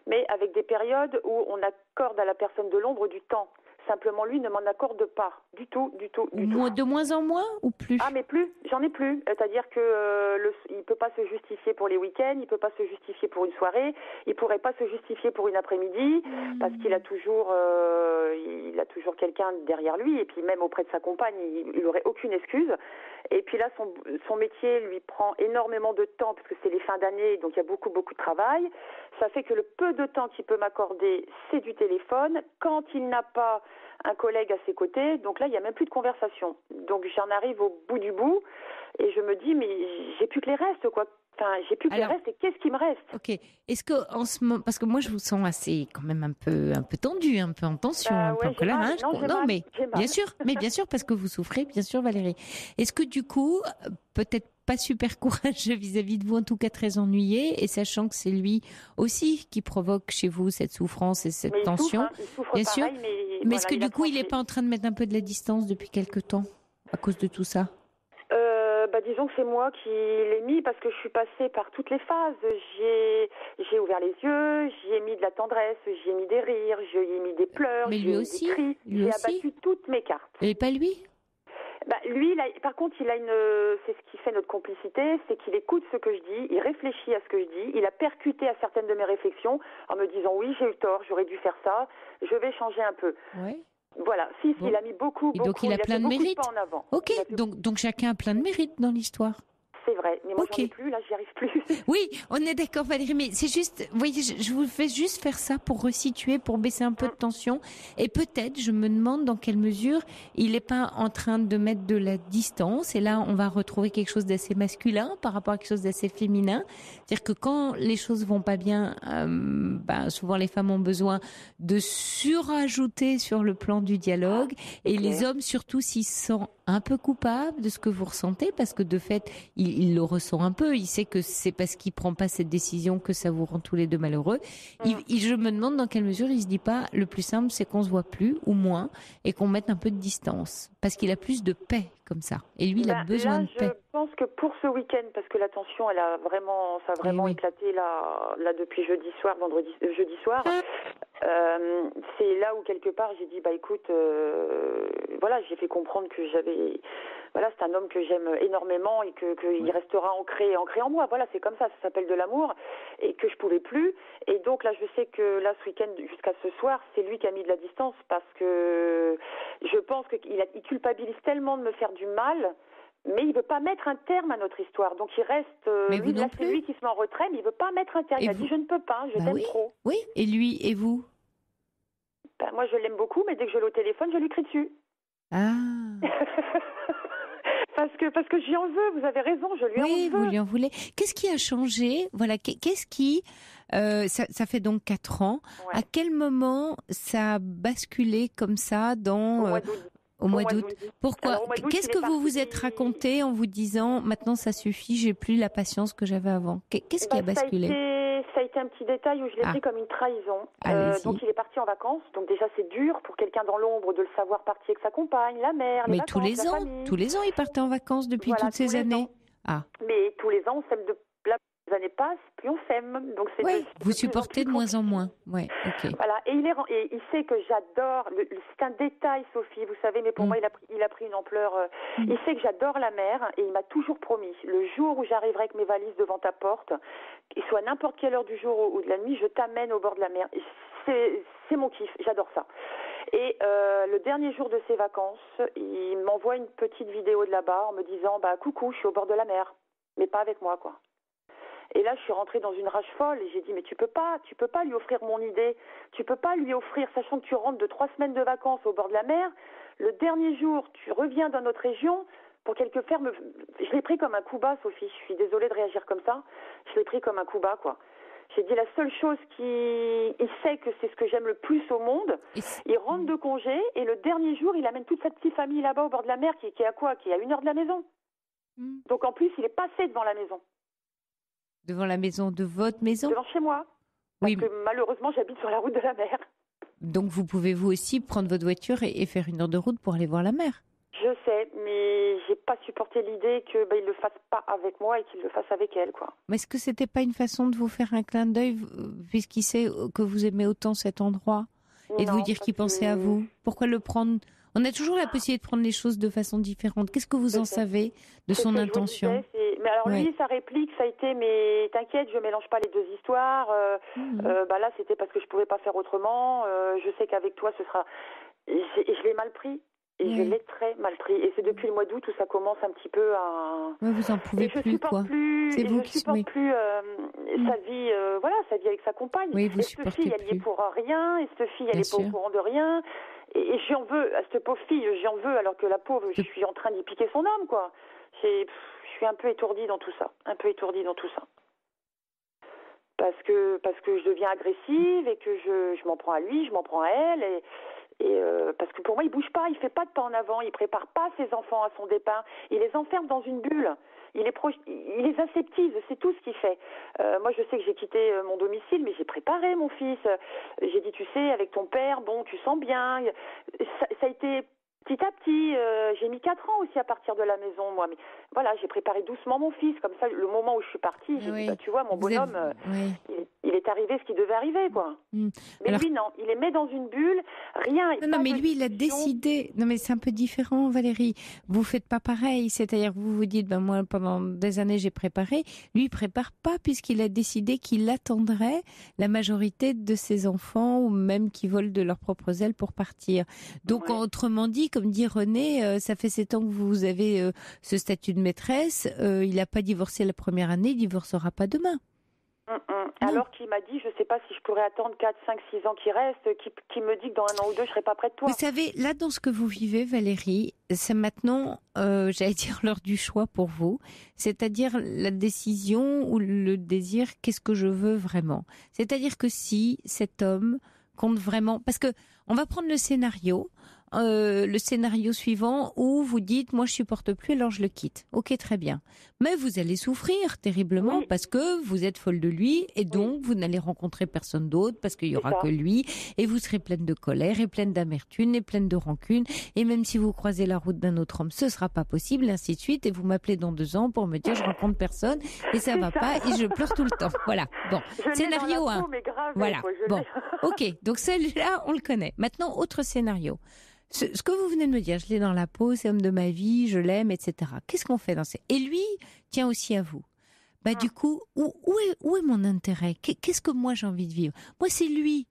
mais avec des périodes où on accorde à la personne de l'ombre du temps. Simplement, lui ne m'en accorde pas. Du tout. De moins en moins ou plus? Ah, mais plus. J'en ai plus. C'est-à-dire que il peut pas se justifier pour les week-ends, il peut pas se justifier pour une soirée, il pourrait pas se justifier pour une après-midi, parce qu'il a toujours, quelqu'un derrière lui, et puis même auprès de sa compagne, il aurait aucune excuse. Et puis là, son métier lui prend énormément de temps, parce que c'est les fins d'année, donc il y a beaucoup de travail. Ça fait que le peu de temps qu'il peut m'accorder, c'est du téléphone. Quand il n'a pas un collègue à ses côtés, donc là, il n'y a même plus de conversation. Donc j'en arrive au bout du bout, et je me dis, mais j'ai plus que les restes, quoi. Enfin, j'ai plus que les restes, et qu'est-ce qui me reste? Ok. Est-ce que en ce moment, parce que moi je vous sens assez, quand même un peu tendu, un peu en tension, un peu en colère. Mais bien sûr, parce que vous souffrez, bien sûr, Valérie. Est-ce que du coup, peut-être pas super courageux vis-à-vis de vous, en tout cas très ennuyé, et sachant que c'est lui aussi qui provoque chez vous cette souffrance et cette tension, il souffre bien pareil, sûr. Mais est-ce que du coup, il n'est pas en train de mettre un peu de la distance depuis quelque temps à cause de tout ça? Disons que c'est moi qui l'ai mis parce que je suis passée par toutes les phases. J'ai ouvert les yeux, j'y ai mis de la tendresse, j'y ai mis des rires, j'y ai mis des pleurs, mais j'y ai mis des cris. J'ai abattu toutes mes cartes. Et pas lui? Lui, par contre, c'est ce qui fait notre complicité, c'est qu'il écoute ce que je dis, il réfléchit à ce que je dis, il a percuté à certaines de mes réflexions en me disant oui, j'ai eu tort, j'aurais dû faire ça, je vais changer un peu. Ouais. Voilà, il a mis beaucoup, donc il a plein de mérites. Pas en avant. Ok, donc chacun a plein de mérites dans l'histoire. C'est vrai, mais moi j'en ai plus, là j'y arrive plus. Oui, on est d'accord Valérie, mais c'est juste, vous voyez, je vous fais juste faire ça pour resituer, pour baisser un peu de tension, et peut-être, je me demande dans quelle mesure il n'est pas en train de mettre de la distance, et là on va retrouver quelque chose d'assez masculin par rapport à quelque chose d'assez féminin, c'est-à-dire que quand les choses vont pas bien, souvent les femmes ont besoin de surajouter sur le plan du dialogue, et les hommes surtout s'ils sont un peu coupables de ce que vous ressentez, parce que de fait, il le ressent un peu, il sait que c'est parce qu'il prend pas cette décision que ça vous rend tous les deux malheureux. Je me demande dans quelle mesure il se dit pas, le plus simple c'est qu'on se voit plus ou moins et qu'on mette un peu de distance, parce qu'il a plus de paix comme ça. Et lui, il a besoin de paix. Je pense que pour ce week-end, parce que la tension, ça a vraiment éclaté là depuis jeudi soir, c'est là où quelque part j'ai dit écoute, j'ai fait comprendre que c'est un homme que j'aime énormément et qu'il restera ancré en moi. Voilà, c'est comme ça s'appelle de l'amour, et que je pouvais plus. Et donc là, je sais que là, ce week-end jusqu'à ce soir, c'est lui qui a mis de la distance, parce que je pense qu'il culpabilise tellement de me faire du mal. Mais il veut pas mettre un terme à notre histoire. Donc il reste... c'est lui qui se met en retrait, mais il veut pas mettre un terme. Il a dit je ne peux pas, je t'aime trop. Oui, et lui, et vous? Moi je l'aime beaucoup, mais dès que je l'ai au téléphone, je lui crie dessus. Ah. Parce que j'y en veux, vous avez raison, je lui en veux. Oui, vous lui en voulez. Qu'est-ce qui a changé? Voilà, qu'est-ce qui... ça fait donc 4 ans. Ouais. À quel moment ça a basculé comme ça dans... Au mois d'août. Pourquoi? Qu'est-ce que vous vous êtes raconté en vous disant maintenant ça suffit, j'ai plus la patience que j'avais avant? Qu'est-ce qui a basculé? Ça a été un petit détail où je l'ai pris comme une trahison. Donc il est parti en vacances. Donc déjà c'est dur pour quelqu'un dans l'ombre de le savoir partir avec sa compagne, la mère, les vacances, tous les ans il partait en vacances depuis toutes ces années. Mais tous les ans on s'aime les années passent, puis on s'aime. Donc vous supportez de moins en moins. Ouais, ok. Voilà, et il sait que j'adore. C'est un détail, Sophie, vous savez, mais pour moi, il a pris une ampleur. Il sait que j'adore la mer, et il m'a toujours promis, le jour où j'arriverai avec mes valises devant ta porte, qu'il soit n'importe quelle heure du jour ou de la nuit, je t'amène au bord de la mer. C'est mon kiff, j'adore ça. Et le dernier jour de ses vacances, il m'envoie une petite vidéo de là-bas en me disant coucou, je suis au bord de la mer, mais pas avec moi, quoi. Et là, je suis rentrée dans une rage folle et j'ai dit, mais tu peux pas lui offrir mon idée. Tu peux pas lui offrir, sachant que tu rentres de 3 semaines de vacances au bord de la mer. Le dernier jour, tu reviens dans notre région pour quelque ferme. Je l'ai pris comme un coup bas, Sophie. Je suis désolée de réagir comme ça. Je l'ai pris comme un coup bas, quoi. J'ai dit, la seule chose il sait que c'est ce que j'aime le plus au monde. Il rentre de congé et le dernier jour, il amène toute sa petite famille là-bas au bord de la mer, qui est à quoi? Qui est à 1 heure de la maison. Donc en plus, il est passé devant la maison. Devant la maison de votre maison? Devant chez moi. Parce Oui. que malheureusement, j'habite sur la route de la mer. Donc vous pouvez vous aussi prendre votre voiture et faire 1 heure de route pour aller voir la mer. Je sais, mais j'ai pas supporté l'idée que il le fasse pas avec moi et qu'il le fasse avec elle, quoi. Mais est-ce que c'était pas une façon de vous faire un clin d'œil, puisqu'il sait que vous aimez autant cet endroit, et de vous Non, dire qu'il parce pensait que- à vous? Pourquoi le prendre? On a toujours la possibilité de prendre les choses de façon différente. Qu'est-ce que vous Je en sais. savez de C'est ce son que je vous intention? disais, mais alors Ouais. lui, sa réplique, ça a été, mais t'inquiète, je mélange pas les deux histoires. Là, c'était parce que je pouvais pas faire autrement. Je sais qu'avec toi, ce sera. Et je l'ai mal pris. Et je Oui. l'ai très mal pris. Et c'est depuis le mois d'août où ça commence un petit peu à. Ouais, vous en Et pouvez je plus, supporte quoi. plus. C'est Et vous je qui supporte oui. plus sa vie. Sa vie avec sa compagne. Oui, vous et cette supportez fille, elle y plus. est pour rien. Et cette fille, elle Bien est pas sûr. au courant de rien. Et j'en veux à cette pauvre fille. J'en veux alors que la pauvre, je suis en train d'y piquer son âme, quoi. Je suis un peu étourdie dans tout ça. Parce que je deviens agressive et que je m'en prends à lui, je m'en prends à elle parce que pour moi il bouge pas, il fait pas de pas en avant, il prépare pas ses enfants à son départ, il les enferme dans une bulle, il les aseptise, c'est tout ce qu'il fait. Moi je sais que j'ai quitté mon domicile, mais j'ai préparé mon fils. J'ai dit tu sais avec ton père, bon tu sens bien, ça a été petit à petit, j'ai mis 4 ans aussi à partir de la maison, moi. Mais voilà, j'ai préparé doucement mon fils. Comme ça, le moment où je suis partie, j'ai dit, tu vois, mon bonhomme, il est arrivé ce qui devait arriver, quoi. Mais alors, lui, non, il est mis dans une bulle, rien. Non, mais lui, il a décidé. Non, mais c'est un peu différent, Valérie. Vous faites pas pareil. C'est-à-dire que vous vous dites, moi, pendant des années, j'ai préparé. Lui, il prépare pas puisqu'il a décidé qu'il attendrait la majorité de ses enfants ou même qui volent de leurs propres ailes pour partir. Donc, autrement dit, comme dit René, ça fait 7 ans que vous avez ce statut de maîtresse. Il n'a pas divorcé la première année, il divorcera pas demain. Alors qu'il m'a dit, je ne sais pas si je pourrais attendre 4, 5, 6 ans qui restent, qui me dit que dans 1 an ou 2, je ne serai pas près de toi. Vous savez, là, dans ce que vous vivez, Valérie, c'est maintenant, j'allais dire, l'heure du choix pour vous. C'est-à-dire la décision ou le désir, qu'est-ce que je veux vraiment? C'est-à-dire que si cet homme compte vraiment... Parce que on va prendre le scénario suivant où vous dites moi je supporte plus alors je le quitte. Ok, très bien. Mais vous allez souffrir terriblement parce que vous êtes folle de lui et donc vous n'allez rencontrer personne d'autre parce qu'il y aura que lui et vous serez pleine de colère et pleine d'amertume et pleine de rancune et même si vous croisez la route d'un autre homme ce sera pas possible, ainsi de suite, et vous m'appelez dans 2 ans pour me dire je rencontre personne et ça va pas et je pleure tout le temps. Voilà. Bon, scénario 1. Voilà. Bon. Ok, donc celui-là on le connaît. Maintenant autre scénario. Ce que vous venez de me dire, je l'ai dans la peau, c'est homme de ma vie, je l'aime, etc. Qu'est-ce qu'on fait dans ces... Et lui tient aussi à vous. Du coup, où est mon intérêt? Qu'est-ce que moi j'ai envie de vivre? Moi, c'est lui.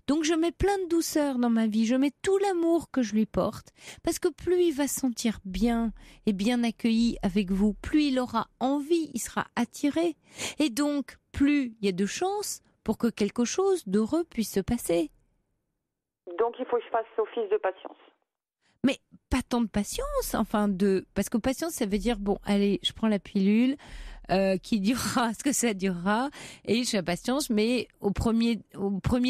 Donc, je mets plein de douceur dans ma vie. Je mets tout l'amour que je lui porte. Parce que plus il va se sentir bien et bien accueilli avec vous, plus il aura envie, il sera attiré. Et donc, plus il y a de chances pour que quelque chose d'heureux puisse se passer. Donc, il faut que je fasse office de patience. Mais pas tant de patience, parce que patience, ça veut dire, bon, allez, je prends la pilule qui durera ce que ça durera, et je fais patience, mais au premier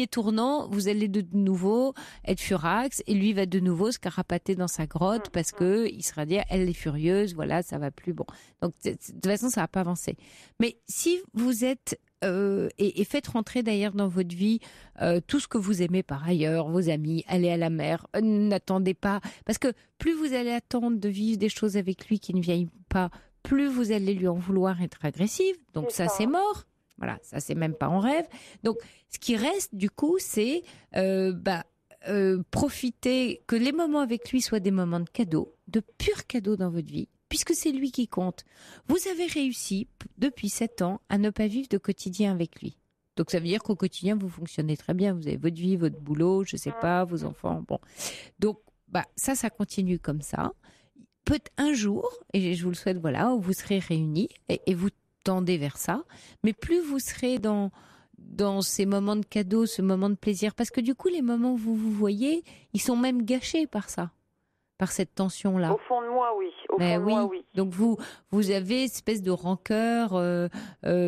tournant, vous allez de nouveau être furax, et lui va de nouveau se carapater dans sa grotte, parce que il sera dire, elle est furieuse, voilà, ça va plus, bon. Donc, de toute façon, ça va pas avancer. Mais si vous êtes et faites rentrer d'ailleurs dans votre vie tout ce que vous aimez par ailleurs, vos amis, allez à la mer, n'attendez pas, parce que plus vous allez attendre de vivre des choses avec lui qui ne viennent pas, plus vous allez lui en vouloir être agressive, donc ça c'est mort, voilà, ça c'est même pas en rêve. Donc ce qui reste du coup c'est profiter, que les moments avec lui soient des moments de cadeaux, de purs cadeaux dans votre vie, puisque c'est lui qui compte. Vous avez réussi, depuis 7 ans, à ne pas vivre de quotidien avec lui. Donc ça veut dire qu'au quotidien, vous fonctionnez très bien. Vous avez votre vie, votre boulot, je sais pas, vos enfants, bon. Donc, ça continue comme ça. Peut-être un jour, et je vous le souhaite, voilà, où vous serez réunis, et vous tendez vers ça, mais plus vous serez dans ces moments de cadeaux, ce moment de plaisir, parce que du coup, les moments où vous vous voyez, ils sont même gâchés par ça. Par cette tension-là. Au fond de moi, oui. Moi, oui. Donc vous avez cette espèce de rancœur,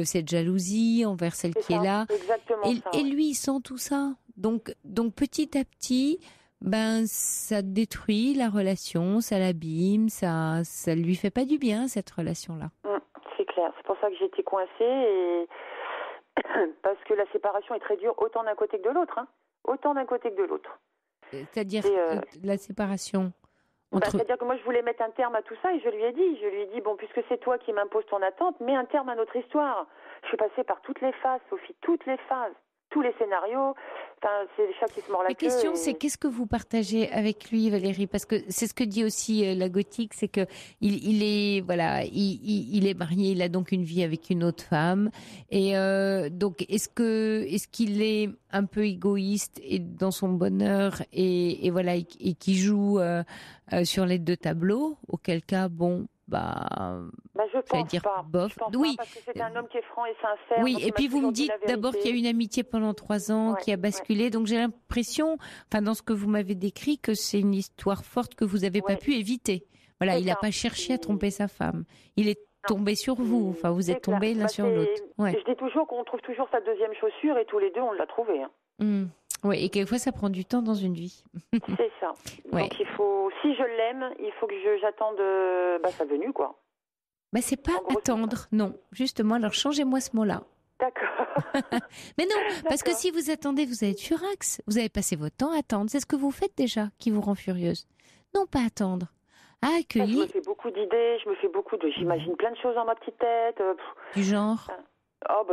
cette jalousie envers celle qui est là. Et lui, il sent tout ça. Donc petit à petit, ça détruit la relation, ça l'abîme, ça lui fait pas du bien cette relation-là. C'est clair. C'est pour ça que j'ai été coincée et parce que la séparation est très dure autant d'un côté que de l'autre. Hein. Autant d'un côté que de l'autre. C'est-à-dire la séparation entre... C'est-à-dire que moi, je voulais mettre un terme à tout ça et je lui ai dit, bon, puisque c'est toi qui m'imposes ton attente, mets un terme à notre histoire. Je suis passée par toutes les phases, Sophie, toutes les phases, tous les scénarios. Enfin, c'est le chat qui se mord la queue. La question, c'est qu'est-ce que vous partagez avec lui, Valérie? Parce que c'est ce que dit aussi la gothique, c'est que il est marié, il a donc une vie avec une autre femme. Et donc, est-ce qu'il est un peu égoïste et dans son bonheur et voilà et qui joue sur les deux tableaux? Auquel cas, bon. Je pense pas. Bof. Je pense oui. pas parce que c'est un homme qui est franc et sincère. Oui, et puis vous me dites d'abord qu'il y a une amitié pendant 3 ans qui a basculé. Donc j'ai l'impression, dans ce que vous m'avez décrit, que c'est une histoire forte que vous n'avez pas pu éviter. Voilà, il n'a pas cherché à tromper sa femme. Il est tombé sur vous. Enfin, vous êtes tombés l'un sur l'autre. Ouais. Je dis toujours qu'on trouve toujours sa deuxième chaussure et tous les deux on l'a trouvée. Hein. Oui, et quelquefois ça prend du temps dans une vie. C'est ça. Donc si je l'aime, il faut que j'attende sa venue, quoi. C'est pas attendre, non. Justement, alors changez-moi ce mot-là. D'accord. Mais non, parce que si vous attendez, vous allez être furax. Vous avez passé votre temps à attendre. C'est ce que vous faites déjà qui vous rend furieuse. Non, pas attendre. À accueillir. Je me fais beaucoup d'idées, j'imagine plein de choses dans ma petite tête. Du genre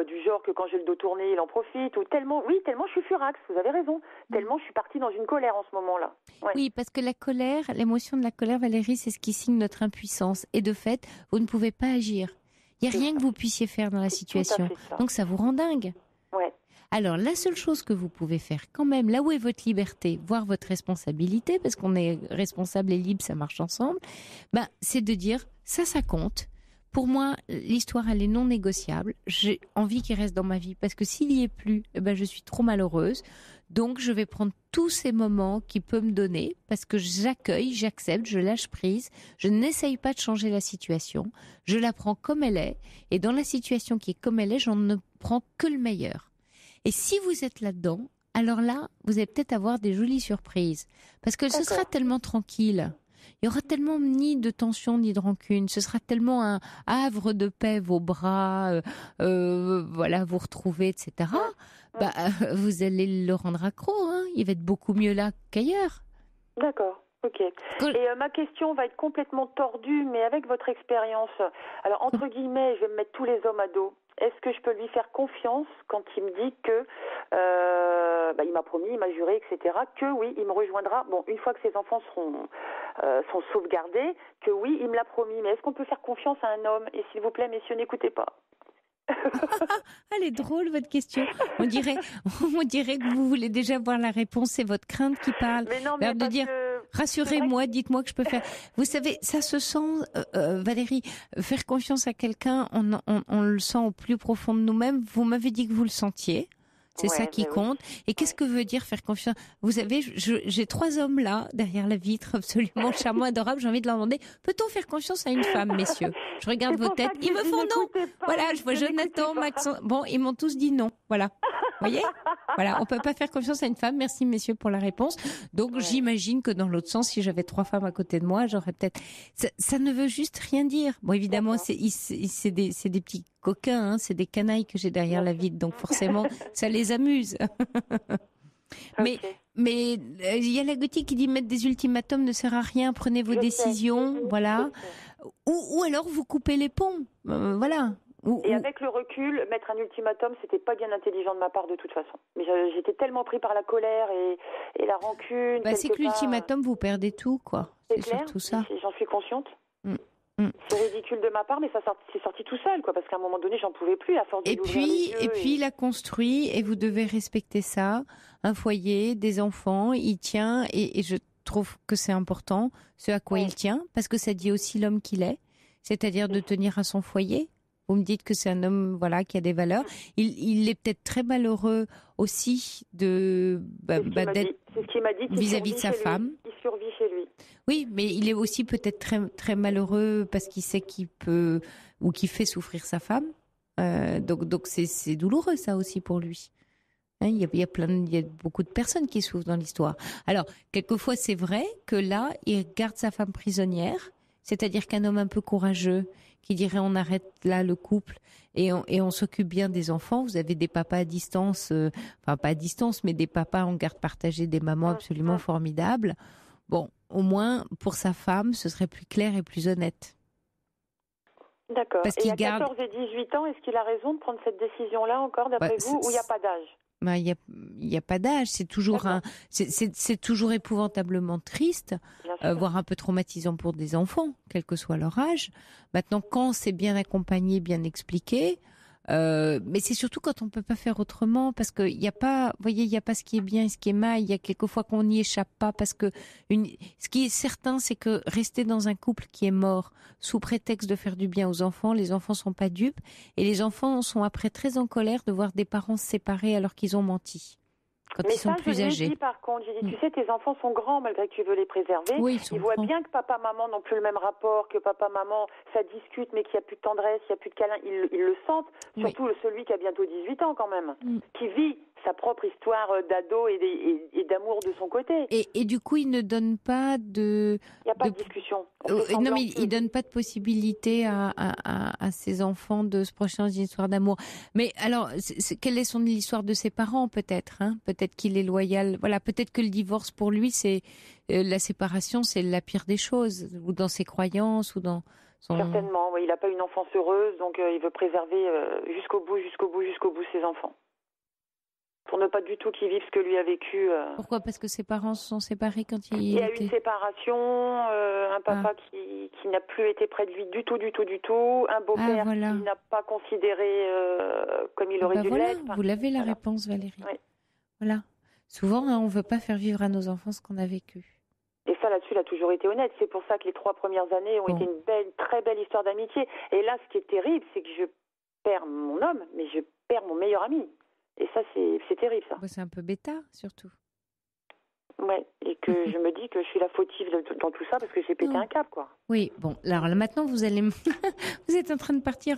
du genre que quand j'ai le dos tourné, il en profite. Ou tellement je suis furax, vous avez raison. Tellement je suis partie dans une colère en ce moment-là. Ouais. Oui, parce que la colère, l'émotion de la colère, Valérie, c'est ce qui signe notre impuissance. Et de fait, vous ne pouvez pas agir. Il n'y a rien que vous puissiez faire dans la situation. Donc ça vous rend dingue. Ouais. Alors, la seule chose que vous pouvez faire quand même, là où est votre liberté, voire votre responsabilité, parce qu'on est responsable et libre, ça marche ensemble, c'est de dire, ça compte. Pour moi, l'histoire, elle est non négociable. J'ai envie qu'il reste dans ma vie parce que s'il n'y est plus, je suis trop malheureuse. Donc, je vais prendre tous ces moments qu'il peut me donner parce que j'accueille, j'accepte, je lâche prise. Je n'essaye pas de changer la situation. Je la prends comme elle est. Et dans la situation qui est comme elle est, j'en ne prends que le meilleur. Et si vous êtes là-dedans, alors là, vous allez peut-être avoir des jolies surprises. Parce que ce sera tellement tranquille. Il y aura tellement ni de tension ni de rancune. Ce sera tellement un havre de paix, vos bras, vous retrouver, etc. Vous allez le rendre accro. Hein. Il va être beaucoup mieux là qu'ailleurs. D'accord. Ok. Et ma question va être complètement tordue, mais avec votre expérience. Alors, entre guillemets, je vais me mettre tous les hommes à dos. Est-ce que je peux lui faire confiance quand il me dit que il m'a promis, il m'a juré, etc., que oui, il me rejoindra. Bon, une fois que ses enfants sont sauvegardés, que oui, il me l'a promis. Mais est-ce qu'on peut faire confiance à un homme? Et s'il vous plaît, messieurs, n'écoutez pas. Elle est drôle, votre question. On dirait que vous voulez déjà voir la réponse. C'est votre crainte qui parle. Mais non, mais de dire, rassurez-moi, dites-moi que je peux faire. Vous savez, ça se sent, Valérie, faire confiance à quelqu'un, on le sent au plus profond de nous-mêmes. Vous m'avez dit que vous le sentiez. C'est ça qui compte. Et qu'est-ce que veut dire faire confiance? Vous savez, j'ai 3 hommes là, derrière la vitre, absolument charmants, adorables. J'ai envie de leur demander, peut-on faire confiance à une femme, messieurs? Je regarde vos têtes. Ils me font non. Voilà, je vois Jonathan, Maxence. Bon, ils m'ont tous dit non. Voilà. Vous voyez? Voilà, on peut pas faire confiance à une femme. Merci, messieurs, pour la réponse. Donc, j'imagine que dans l'autre sens, si j'avais 3 femmes à côté de moi, j'aurais peut-être... Ça ne veut juste rien dire. Bon, évidemment, c'est des petits coquins, hein, c'est des canailles que j'ai derrière la vitre, donc forcément, ça les amuse. Mais il y a la gothique qui dit mettre des ultimatums ne sert à rien, prenez vos décisions, voilà. Ou alors vous coupez les ponts, voilà. Et avec le recul, mettre un ultimatum, c'était pas bien intelligent de ma part de toute façon. Mais j'étais tellement pris par la colère et la rancune. C'est que l'ultimatum, vous perdez tout, quoi. C'est surtout ça. J'en suis consciente. C'est ridicule de ma part, mais c'est sorti tout seul, quoi, parce qu'à un moment donné, j'en pouvais plus à force de l'ouvrir les yeux. Et puis, il a construit, et vous devez respecter ça. Un foyer, des enfants, il tient, et je trouve que c'est important, ce à quoi il tient, parce que ça dit aussi l'homme qu'il est, c'est-à-dire de tenir à son foyer. Vous me dites que c'est un homme, voilà, qui a des valeurs. Il est peut-être très malheureux aussi d'être vis-à-vis de sa femme. Il survit chez lui. Oui, mais il est aussi peut-être très, très malheureux parce qu'il sait qu'il peut ou qu'il fait souffrir sa femme. Donc c'est douloureux ça aussi pour lui. Hein, il y a beaucoup de personnes qui souffrent dans l'histoire. Alors quelquefois c'est vrai que là il garde sa femme prisonnière. C'est-à-dire qu'un homme un peu courageux, qui dirait on arrête là le couple et on s'occupe bien des enfants. Vous avez des papas à distance, enfin pas à distance, mais des papas en garde partagée, des mamans absolument formidables. Bon, au moins pour sa femme, ce serait plus clair et plus honnête. D'accord. Parce et qu'il à 14 et 18 ans, est-ce qu'il a raison de prendre cette décision-là encore, d'après vous, ou il n'y a pas d'âge? Il y a pas d'âge, c'est toujours c'est toujours épouvantablement triste, voire un peu traumatisant pour des enfants, quel que soit leur âge. Maintenant, quand c'est bien accompagné, bien expliqué, mais c'est surtout quand on peut pas faire autrement, parce que il y a pas, vous voyez, il y a pas ce qui est bien et ce qui est mal. Il y a quelquefois qu'on n'y échappe pas, parce que ce qui est certain, c'est que rester dans un couple qui est mort sous prétexte de faire du bien aux enfants, les enfants sont pas dupes et les enfants sont après très en colère de voir des parents se séparer alors qu'ils ont menti. Quand ils sont plus âgés. Dit, par contre, j'ai dit, tu sais, tes enfants sont grands malgré que tu veux les préserver. Oui, ils voient bien que papa, maman n'ont plus le même rapport, que papa, maman, ça discute, mais qu'il n'y a plus de tendresse, il n'y a plus de câlin. Ils le sentent, surtout celui qui a bientôt 18 ans quand même, qui vit sa propre histoire d'ado et d'amour de son côté. Et du coup, il ne donne pas de... Il n'y a pas de discussion. Non, mais il ne donne pas de possibilité à ses enfants de se projeter dans une histoire d'amour. Mais alors, quelle est l'histoire de ses parents, peut-être, hein? Peut-être qu'il est loyal. Voilà, peut-être que le divorce, pour lui, c'est la séparation, c'est la pire des choses, ou dans ses croyances, ou dans son... Certainement, oui. Il n'a pas une enfance heureuse, donc il veut préserver jusqu'au bout ses enfants. Pour ne pas du tout qu'il vive ce que lui a vécu. Pourquoi? Parce que ses parents se sont séparés quand il y a eu une séparation, un papa qui n'a plus été près de lui du tout, un beau-père qui n'a pas considéré comme il aurait dû l'être. Vous l'avez la réponse, Valérie. Oui. Voilà. Souvent, on ne veut pas faire vivre à nos enfants ce qu'on a vécu. Et ça, là-dessus, il a toujours été honnête. C'est pour ça que les 3 premières années ont été une très belle histoire d'amitié. Et là, ce qui est terrible, c'est que je perds mon homme, mais je perds mon meilleur ami. Et ça, c'est terrible, ça. C'est un peu bêta, surtout. Ouais, et que je me dis que je suis la fautive dans tout ça parce que j'ai pété un câble, quoi. Oui, bon, alors là, maintenant, vous allez vous êtes en train de partir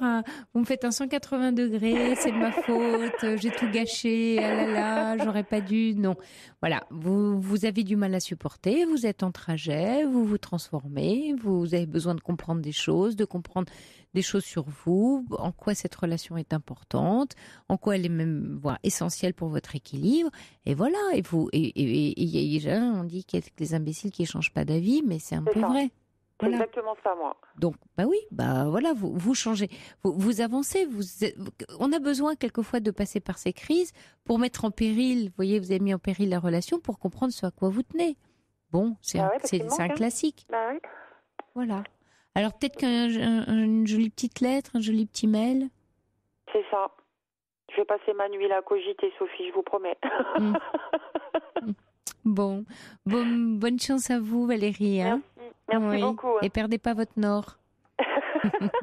vous me faites un 180 degrés, c'est de ma faute, j'ai tout gâché, ah là là, j'aurais pas dû, non. Voilà, vous avez du mal à supporter, vous êtes en trajet, vous vous transformez, vous avez besoin de comprendre des choses, de comprendre des choses sur vous, en quoi cette relation est importante, en quoi elle est même voire essentielle pour votre équilibre. Et voilà, et on dit qu'il y a les imbéciles qui ne changent pas d'avis, mais c'est un peu vrai. C'est exactement ça, moi. Donc, voilà, vous changez, vous avancez. On a besoin quelquefois de passer par ces crises pour mettre en péril, vous voyez, vous avez mis en péril la relation pour comprendre ce à quoi vous tenez. Bon, c'est un classique. Bah oui. Voilà. Alors peut-être qu'une jolie petite lettre, un joli petit mail. C'est ça. Je vais passer ma nuit là à cogiter, Sophie, je vous promets. Bon, bonne chance à vous, Valérie. Hein. Merci beaucoup. Hein. Et perdez pas votre nord.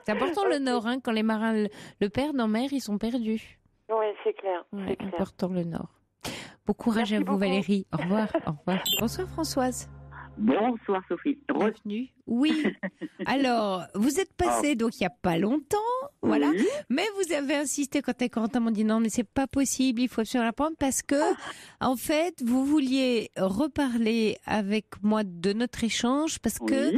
C'est important le nord, hein. Quand les marins le perdent en mer, ils sont perdus. Oui, c'est clair. Ouais, c'est important le nord. Bon courage à vous, Valérie. Au revoir. Au revoir. Bonsoir, Françoise. Bonsoir Sophie. Bienvenue. Oui. Alors, vous êtes passée donc il n'y a pas longtemps, voilà. Oui. Mais vous avez insisté quand Corentin m'a dit non, mais c'est pas possible, il faut absolument la prendre parce que, en fait, vous vouliez reparler avec moi de notre échange parce que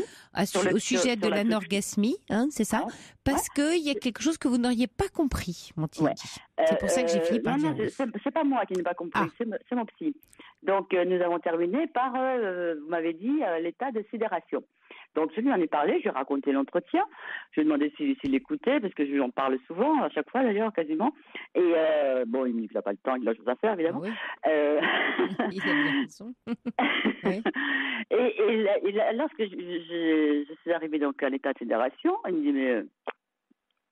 au sujet de l'anorgasmie, hein, c'est ça, parce que il y a quelque chose que vous n'auriez pas compris, m'ont-ils dit. C'est pour ça que j'ai fini par dire. C'est pas moi qui n'ai pas compris, c'est mon psy. Donc, nous avons terminé par, vous m'avez dit, l'état de sidération. Donc, je lui en ai parlé, je lui ai raconté l'entretien. Je lui ai demandé s'il écoutait, parce que je lui en parle souvent, à chaque fois d'ailleurs, quasiment. Et bon, il n'a pas le temps, il a autre chose à faire, évidemment. Oui. Il a bien raison. Oui. Et lorsque je suis arrivée donc à l'état de sidération, il me dit, mais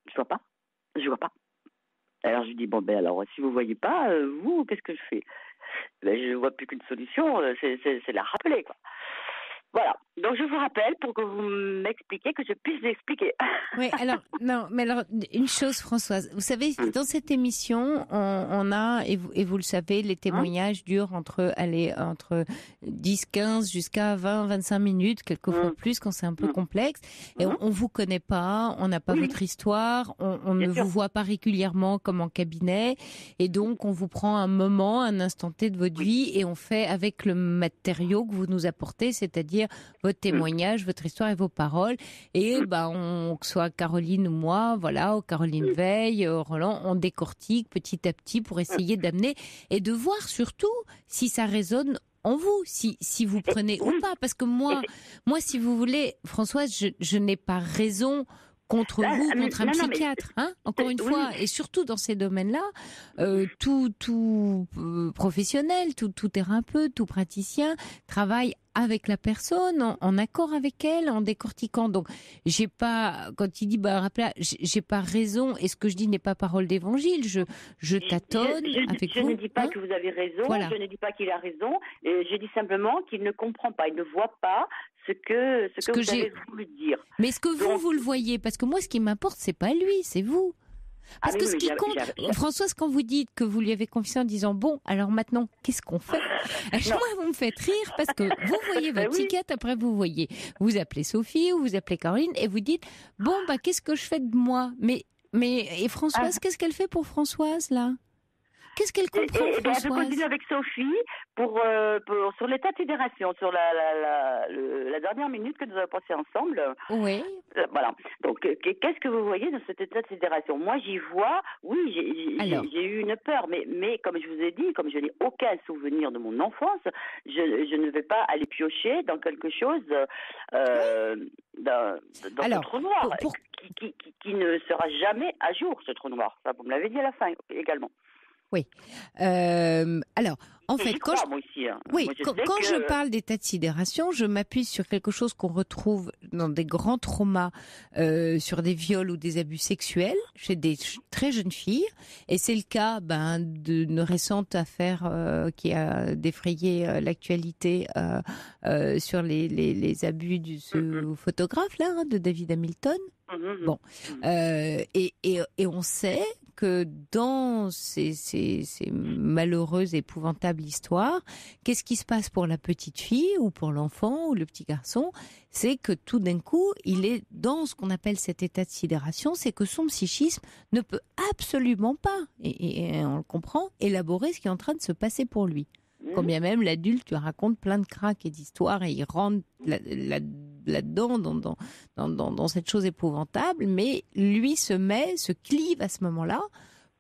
je vois pas. Alors, je lui dis, bon, ben alors, si vous voyez pas, vous, qu'est-ce que je fais? Ben, je ne vois plus qu'une solution, c'est la rappeler, quoi. Voilà. Donc, je vous rappelle pour que vous m'expliquiez, que je puisse l'expliquer. Oui, alors, non, mais alors, une chose, Françoise. Vous savez, dans cette émission, on a, et vous le savez, les témoignages durent entre 10, 15 jusqu'à 20, 25 minutes, quelquefois plus quand c'est un peu complexe. Et on vous connaît pas, on n'a pas votre histoire, on ne vous voit pas régulièrement comme en cabinet. Et donc, on vous prend un moment, un instant T de votre vie et on fait avec le matériau que vous nous apportez, c'est-à-dire votre témoignage, votre histoire et vos paroles. Et que ce soit Caroline ou moi, voilà, ou Caroline Veil, Roland, on décortique petit à petit pour essayer d'amener et de voir surtout si ça résonne en vous, si vous prenez ou pas. Parce que moi, si vous voulez, Françoise, je n'ai pas raison contre vous, contre un psychiatre, hein, encore une fois, et surtout dans ces domaines-là, tout professionnel, tout thérapeute, tout praticien travaille avec la personne, en accord avec elle, en décortiquant. Donc, j'ai pas, quand il dit, rappelez, j'ai pas raison, et ce que je dis n'est pas parole d'évangile, je tâtonne avec vous. Je ne dis pas que vous avez raison, je ne dis pas qu'il a raison, je dis simplement qu'il ne comprend pas, il ne voit pas ce que vous avez voulu dire. Mais est-ce que vous le voyez? Parce que moi, ce qui m'importe, c'est pas lui, c'est vous. Parce que ce qui compte, Françoise, quand vous dites que vous lui avez confié en disant bon, alors maintenant, qu'est-ce qu'on fait? Moi, vous me faites rire parce que vous voyez votre psychiatre, après vous appelez Sophie ou vous appelez Caroline et vous dites bon, qu'est-ce que je fais de moi? Et Françoise, qu'est-ce qu'elle fait pour Françoise là? Qu'est-ce qu'elle comprend, Françoise? Elle veut continuer avec Sophie sur l'état de sidération, sur la dernière minute que nous avons passée ensemble. Oui. Voilà. Donc, qu'est-ce que vous voyez dans cet état de sidération? Moi, j'y vois, j'ai eu une peur, mais comme je vous ai dit, comme je n'ai aucun souvenir de mon enfance, je ne vais pas aller piocher dans quelque chose dans ce trou noir qui ne sera jamais à jour, ce trou noir. Ça, vous me l'avez dit à la fin également. Oui. Alors, en fait, quand je parle d'état de sidération, je m'appuie sur quelque chose qu'on retrouve dans des grands traumas, sur des viols ou des abus sexuels chez des très jeunes filles. Et c'est le cas d'une récente affaire qui a défrayé l'actualité sur les abus de ce photographe là, de David Hamilton. Bon, et on sait que dans ces malheureuses, épouvantables histoires, qu'est-ce qui se passe pour la petite fille ou pour l'enfant ou le petit garçon? C'est que tout d'un coup, il est dans ce qu'on appelle cet état de sidération, c'est que son psychisme ne peut absolument pas, et on le comprend, élaborer ce qui est en train de se passer pour lui. Quand bien même l'adulte lui raconte plein de craques et d'histoires et il rentre là-dedans, dans cette chose épouvantable, mais lui se clive à ce moment-là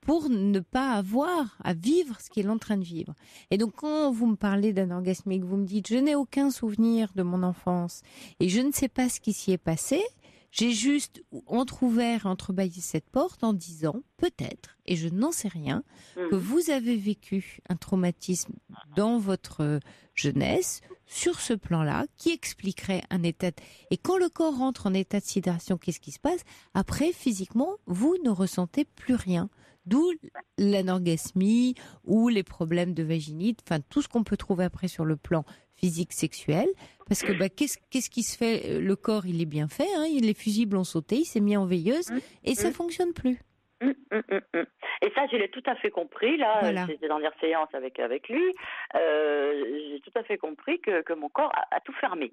pour ne pas avoir à vivre ce qu'il est en train de vivre. Et donc quand vous me parlez d'un orgasme et que vous me dites « je n'ai aucun souvenir de mon enfance et je ne sais pas ce qui s'y est passé », j'ai juste entrebâillé cette porte en disant, peut-être, et je n'en sais rien, que vous avez vécu un traumatisme dans votre jeunesse, sur ce plan-là, qui expliquerait un état... Et quand le corps rentre en état de sidération, qu'est-ce qui se passe? Après, physiquement, vous ne ressentez plus rien. D'où l'anorgasmie ou les problèmes de vaginite, enfin tout ce qu'on peut trouver après sur le plan physique, sexuel. Parce que qu'est-ce qui se fait? Le corps, il est bien fait, hein, les fusibles ont sauté, il s'est mis en veilleuse et ça fonctionne plus. Et ça, je l'ai tout à fait compris. Là, voilà. J'étais dans les séances avec lui. J'ai tout à fait compris que mon corps a tout fermé.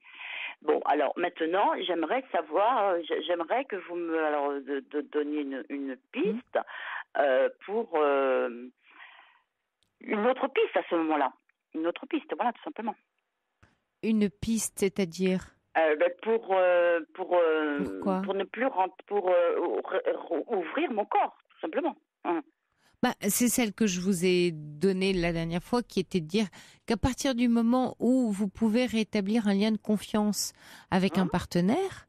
Bon, alors maintenant, j'aimerais savoir, j'aimerais que vous me donniez une piste pour une autre piste à ce moment-là. Une autre piste, voilà, tout simplement. Une piste, c'est-à-dire pour ne plus pour ouvrir mon corps, tout simplement. C'est celle que je vous ai donnée la dernière fois, qui était de dire qu'à partir du moment où vous pouvez rétablir un lien de confiance avec un partenaire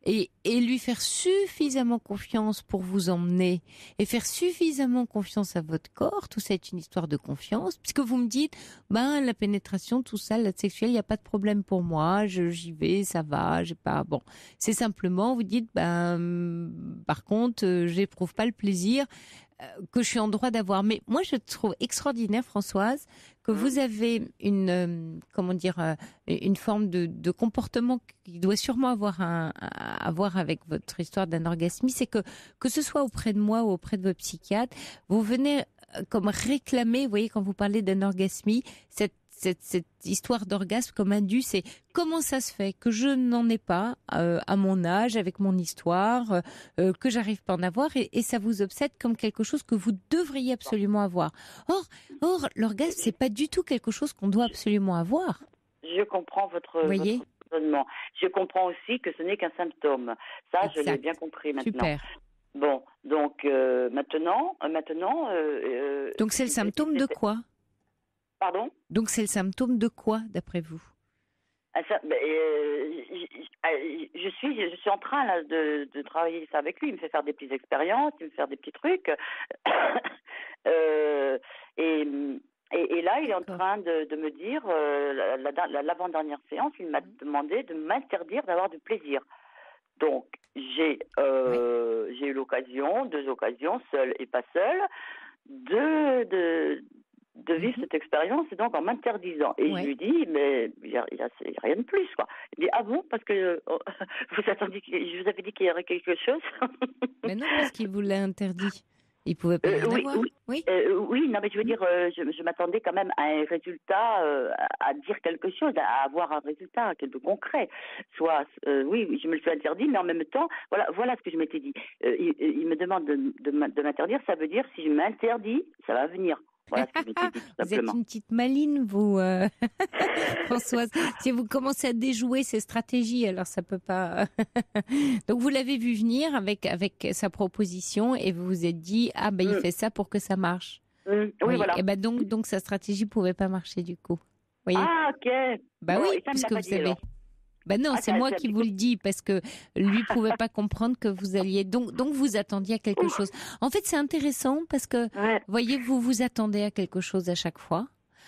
et lui faire suffisamment confiance pour vous emmener et faire suffisamment confiance à votre corps, tout ça est une histoire de confiance, puisque vous me dites, la pénétration, tout ça, l'acte sexuel, il n'y a pas de problème pour moi, j'y vais, ça va, j'ai pas, bon. C'est simplement, vous dites, par contre, j'éprouve pas le plaisir que je suis en droit d'avoir. Mais moi, je trouve extraordinaire, Françoise, que vous avez une forme de comportement qui doit sûrement avoir à voir avec votre histoire d'anorgasmie. C'est que ce soit auprès de moi ou auprès de votre psychiatre, vous venez comme réclamer, vous voyez, quand vous parlez d'anorgasmie, cette histoire d'orgasme comme indu, c'est comment ça se fait que je n'en ai pas à mon âge, avec mon histoire, que j'arrive pas à en avoir, et ça vous obsède comme quelque chose que vous devriez absolument avoir. Or l'orgasme, c'est pas du tout quelque chose qu'on doit absolument avoir. Je comprends votre fonctionnement. Je comprends aussi que ce n'est qu'un symptôme. Ça, Exact. je l'ai bien compris maintenant. Super. Bon, donc maintenant. Donc c'est le symptôme de quoi? Pardon? Donc c'est le symptôme de quoi, d'après vous? Je suis en train là de travailler ça avec lui. Il me fait faire des petites expériences, il me fait faire des petits trucs. Et là, il est en train de me dire, l'avant-dernière séance, il m'a demandé de m'interdire d'avoir du plaisir. Donc, j'ai eu l'occasion, 2 occasions, seule et pas seule, de vivre cette expérience, et donc en m'interdisant. Et je lui dis, mais il y a rien de plus, quoi. Il dit, ah bon, parce que je vous avais dit qu'il y aurait quelque chose. Mais non, parce qu'il vous l'a interdit. Il pouvait pas y en avoir. Oui, non, mais je veux dire, je m'attendais quand même à un résultat, à dire quelque chose, à avoir un résultat de concret. Oui, je me le suis interdit, mais en même temps, voilà ce que je m'étais dit. Il me demande de m'interdire, ça veut dire si je m'interdis, ça va venir. Voilà ce que je m'étais dit, tout vous simplement. êtes une petite maline, vous, Françoise. Si vous commencez à déjouer ces stratégies, alors ça peut pas. Donc vous l'avez vu venir avec sa proposition et vous vous êtes dit il fait ça pour que ça marche. Oui, voilà. Et donc sa stratégie pouvait pas marcher du coup. Voyez. Ah, ok. Oui, puisque vous savez. Non, c'est moi qui vous le dis parce que lui pouvait pas comprendre que vous alliez. Donc vous attendiez à quelque chose. En fait, c'est intéressant parce que voyez, vous attendez à quelque chose à chaque fois.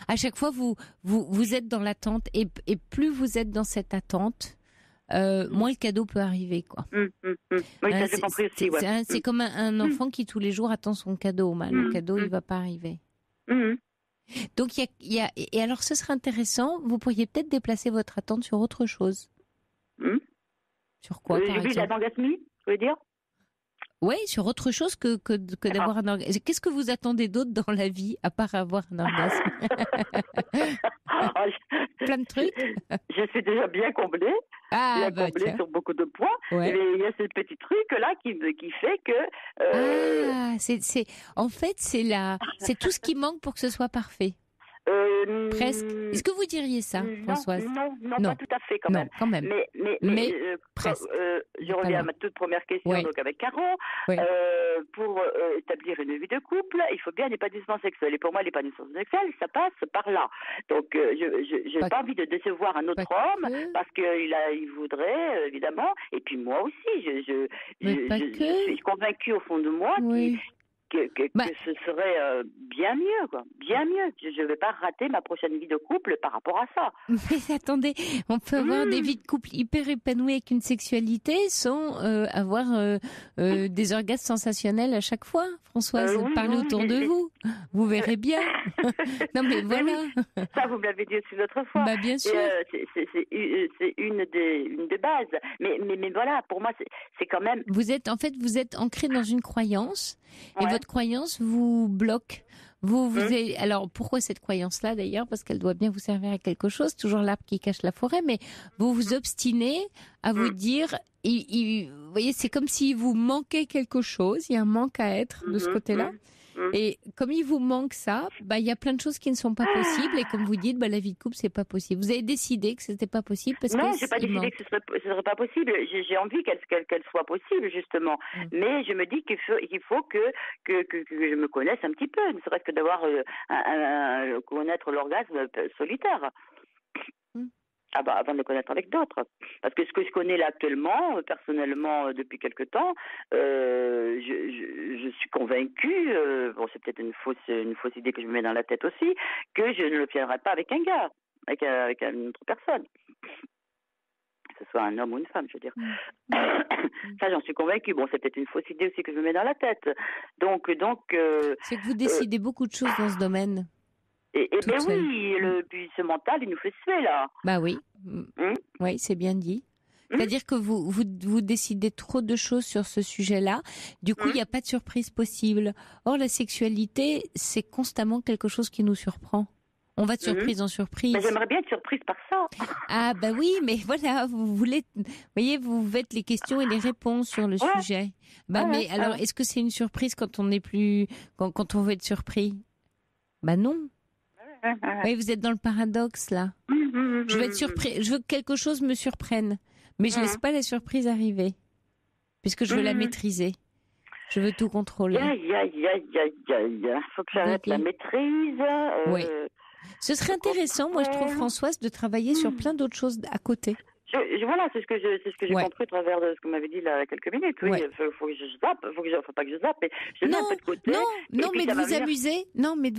À chaque fois, vous êtes dans l'attente et plus vous êtes dans cette attente, moins le cadeau peut arriver, quoi. Oui, ça j'ai compris aussi. C'est comme un enfant qui tous les jours attend son cadeau. Le cadeau, il va pas arriver. Donc et alors ce serait intéressant, vous pourriez peut-être déplacer votre attente sur autre chose. Sur quoi, par exemple? L'orgasmie, je veux dire. Oui, sur autre chose que d'avoir un orgasme. Qu'est-ce que vous attendez d'autre dans la vie à part avoir un orgasme? Plein de trucs. Je suis déjà bien comblée. Comblée sur beaucoup de points. Ouais. Mais il y a ce petit truc là qui fait que. En fait c'est tout ce qui manque pour que ce soit parfait. Presque. Est-ce que vous diriez ça, Françoise? Non, pas tout à fait quand même. Non, quand même. Mais presque. je reviens à ma toute première question, donc avec Caro. Pour établir une vie de couple, il faut bien un épanouissement sexuel. Et pour moi, l'épanouissement sexuel, ça passe par là. Donc, je n'ai pas envie de décevoir un autre homme parce qu'il voudrait, évidemment. Et puis moi aussi, je suis convaincue au fond de moi que ce serait bien mieux, quoi. Bien mieux. Je ne vais pas rater ma prochaine vie de couple par rapport à ça. Mais attendez, on peut avoir des vies de couple hyper épanouies avec une sexualité sans avoir des orgasmes sensationnels à chaque fois. Françoise, parlez autour de vous. Vous verrez bien. Non mais voilà. Ça, vous me l'avez dit aussi l'autre fois. Bien sûr. C'est une des bases. Mais voilà, pour moi, c'est quand même... Vous êtes ancré dans une croyance et votre croyance vous bloque. Alors, pourquoi cette croyance-là, d'ailleurs? Parce qu'elle doit bien vous servir à quelque chose. Toujours l'arbre qui cache la forêt, mais vous vous obstinez à vous dire, vous voyez, c'est comme s'il vous manquait quelque chose. Il y a un manque à être de ce côté-là. Et comme il vous manque ça, il y a plein de choses qui ne sont pas possibles. Et comme vous dites, la vie de couple, c'est pas possible. Vous avez décidé que c'était pas possible parce non, que j'ai pas décidé que ce serait pas possible. J'ai envie qu'elle soit possible, justement. Mais je me dis qu'il faut que je me connaisse un petit peu, ne serait-ce que d'avoir connaître l'orgasme solitaire. Avant de le connaître avec d'autres. Parce que ce que je connais là actuellement, personnellement, depuis quelque temps, je suis convaincue, c'est peut-être une fausse idée que je me mets dans la tête aussi, que je ne le tiendrai pas avec un gars, avec une autre personne. Que ce soit un homme ou une femme, je veux dire. Ça, j'en suis convaincue. Bon, c'est peut-être une fausse idée aussi que je me mets dans la tête. Donc. C'est que vous décidez beaucoup de choses dans ce domaine. Et puis ce mental, il nous fait suer, là. Oui. Oui, c'est bien dit. C'est-à-dire que vous décidez trop de choses sur ce sujet-là. Du coup, il n'y a pas de surprise possible. Or, la sexualité, c'est constamment quelque chose qui nous surprend. On va de surprise en surprise. Mais j'aimerais bien être surprise par ça. Oui, mais voilà, vous voyez, vous faites les questions et les réponses sur le sujet. Mais alors, est-ce que c'est une surprise quand on n'est plus, quand on veut être surpris? Non. Oui, vous êtes dans le paradoxe, là. Je veux être surpris. Je veux que quelque chose me surprenne. Mais je laisse pas la surprise arriver. Puisque je veux la maîtriser. Je veux tout contrôler. Faut que j'arrête la maîtrise. Oui. Ce serait intéressant, moi, je trouve, Françoise, de travailler sur plein d'autres choses à côté. Voilà, c'est ce que j'ai compris à travers de ce que vous m'avez dit là, il y a quelques minutes. Oui, faut que je zappe, faut pas que je zappe, mais je mets un peu de côté. Non, mais de vous amuser. Non, mais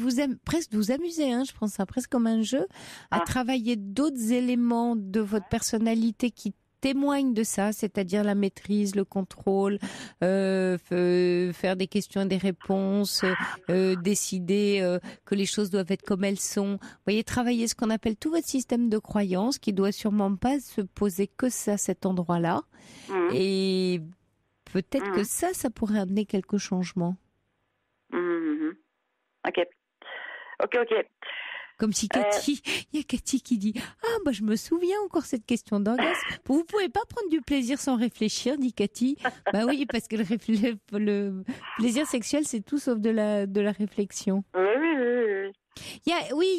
presque de vous amuser. Je prends ça presque comme un jeu, à travailler d'autres éléments de votre personnalité qui témoignent de ça, c'est-à-dire la maîtrise, le contrôle, faire des questions et des réponses, décider que les choses doivent être comme elles sont. Vous voyez, travailler ce qu'on appelle tout votre système de croyances qui doit sûrement pas se poser que ça, cet endroit-là. Et peut-être que ça pourrait amener quelques changements. Ok. Comme si Cathy, il y a Cathy qui dit « Ah, bah je me souviens encore cette question d'orgasme. Vous pouvez pas prendre du plaisir sans réfléchir, dit Cathy. » Bah oui, parce que le plaisir sexuel, c'est tout sauf de la réflexion. Il y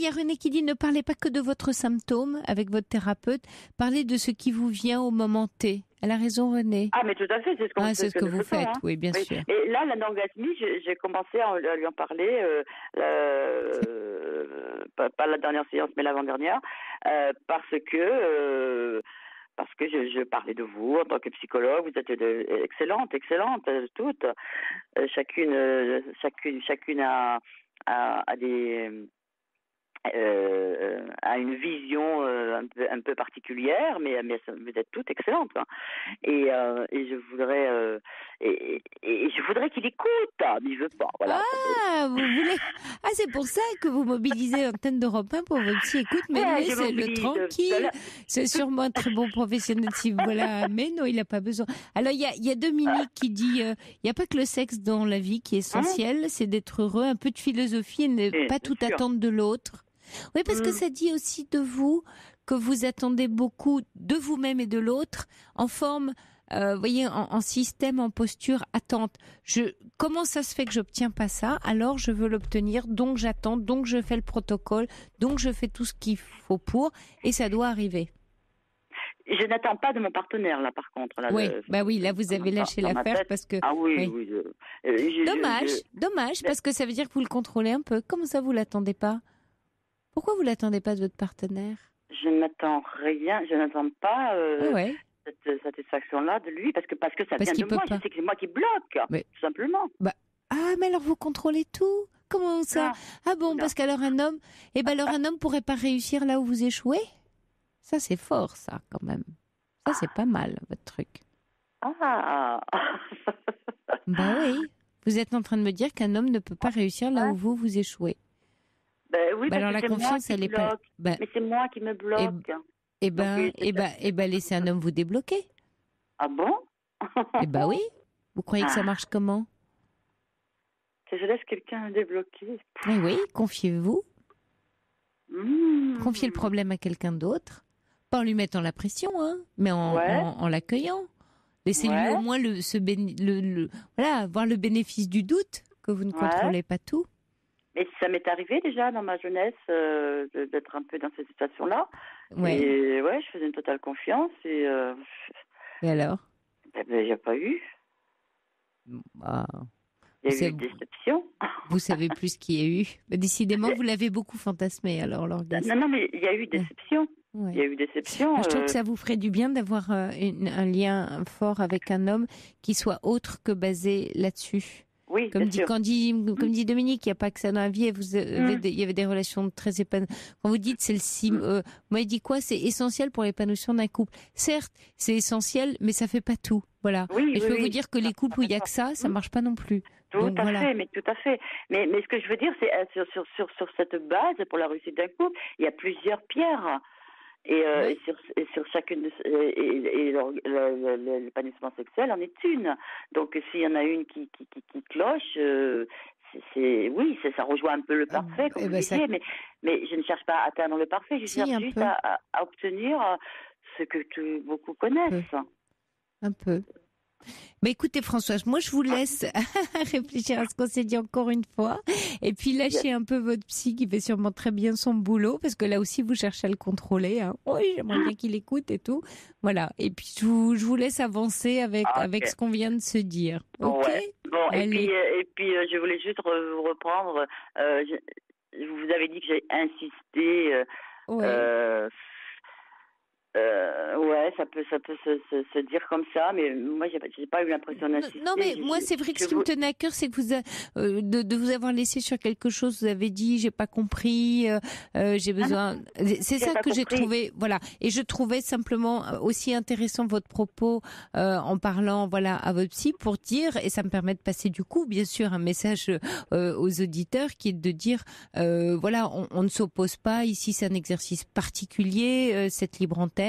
a René qui dit « Ne parlez pas que de votre symptôme avec votre thérapeute, parlez de ce qui vous vient au moment T. » Elle a raison, René. Ah, mais tout à fait, c'est ce que vous faites, oui, bien sûr. Et là, l'anorgasmie, j'ai commencé à lui en parler, pas la dernière séance, mais l'avant-dernière, parce que je parlais de vous en tant que psychologue. Vous êtes excellente, toutes. Chacune a des a une vision un peu particulière, mais vous êtes toutes excellentes. Et je voudrais qu'il écoute, mais il veut pas. Voilà. Ah, vous voulez. Ah, c'est pour ça que vous mobilisez l'antenne d'Europe 1 pour votre psy. Écoute, mais laissez-le tranquille. C'est sûrement un très bon professionnel si voilà. Mais non, il n'a pas besoin. Alors, il y a Dominique qui dit il n'y a pas que le sexe dans la vie qui est essentiel, c'est d'être heureux, un peu de philosophie et ne pas tout attendre de l'autre. Oui, parce que ça dit aussi de vous que vous attendez beaucoup de vous-même et de l'autre en forme, voyez, en système, en posture, attente. Comment ça se fait que j'obtiens pas ça? Alors je veux l'obtenir, donc j'attends, donc je fais le protocole, donc je fais tout ce qu'il faut pour, et ça doit arriver. Je n'attends pas de mon partenaire, là, par contre. Là, oui, là, vous avez lâché l'affaire parce que... Ah oui. Dommage, parce que ça veut dire que vous le contrôlez un peu. Comment ça, vous l'attendez pas? Pourquoi vous l'attendez pas de votre partenaire? Je n'attends rien, je n'attends pas cette satisfaction-là de lui, parce que ça vient de moi. Je sais que c'est moi qui bloque, tout simplement. Mais alors vous contrôlez tout? Comment ça? Parce qu'alors un homme pourrait pas réussir là où vous échouez? Ça, c'est fort, ça, quand même. Ça, c'est pas mal, votre truc. Oui. Vous êtes en train de me dire qu'un homme ne peut pas réussir là où vous échouez. Oui, parce alors que la confiance, elle est pas. Mais c'est moi qui me bloque. Laissez un homme vous débloquer. Ah bon? Oui. Vous croyez que ça marche comment? Que je laisse quelqu'un me débloquer. Oui, confiez-vous. Confiez le problème à quelqu'un d'autre. Pas en lui mettant la pression, mais en l'accueillant. Laissez-lui au moins avoir le bénéfice du doute, que vous ne contrôlez pas tout. Mais ça m'est arrivé déjà dans ma jeunesse d'être un peu dans cette situation-là. Ouais. Et je faisais une totale confiance. Et alors? Il n'y a pas eu. Il y a eu une déception. Vous savez plus ce qu'il y a eu. Décidément, vous l'avez beaucoup fantasmé, alors, l'orgasme. Non, mais il y a eu déception. Il y a eu déception. Je trouve que ça vous ferait du bien d'avoir un lien fort avec un homme qui soit autre que basé là-dessus. Oui, comme dit Dominique, il n'y a pas que ça dans la vie. Il y avait des relations très épanouissantes. Quand vous dites c'est moi il dit quoi? C'est essentiel pour l'épanouissement d'un couple. Certes, c'est essentiel, mais ça fait pas tout. Voilà. Et je peux vous dire que les couples où il y a que ça marche pas non plus. Tout à fait. Mais ce que je veux dire, c'est sur cette base pour la réussite d'un couple, il y a plusieurs pierres. Et sur chacune l'épanouissement sexuel en est une. Donc s'il y en a une qui cloche, ça rejoint un peu le parfait, comme vous disiez, mais je ne cherche pas à atteindre le parfait, je cherche juste à obtenir ce que beaucoup connaissent. Un peu. Bah écoutez Françoise, moi je vous laisse réfléchir à ce qu'on s'est dit encore une fois et puis lâchez un peu votre psy qui fait sûrement très bien son boulot parce que là aussi vous cherchez à le contrôler. Hein. Oui, j'aimerais bien qu'il écoute et tout. Voilà. Et puis je vous laisse avancer avec ce qu'on vient de se dire. Ok. Ouais. Bon, et puis je voulais juste vous reprendre. Vous avez dit que j'ai insisté. Ouais, ça peut se dire comme ça, mais moi j'ai pas eu l'impression d'insister. Non, mais moi c'est vrai que ce qui me tenait à cœur, c'est que de vous avoir laissé sur quelque chose. Vous avez dit j'ai pas compris, j'ai besoin. C'est ça que j'ai trouvé, voilà. Et je trouvais simplement aussi intéressant votre propos en parlant, voilà, à votre psy pour dire, et ça me permet de passer du coup, bien sûr, un message aux auditeurs qui est de dire, voilà, on ne s'oppose pas. Ici, c'est un exercice particulier, cette libre antenne.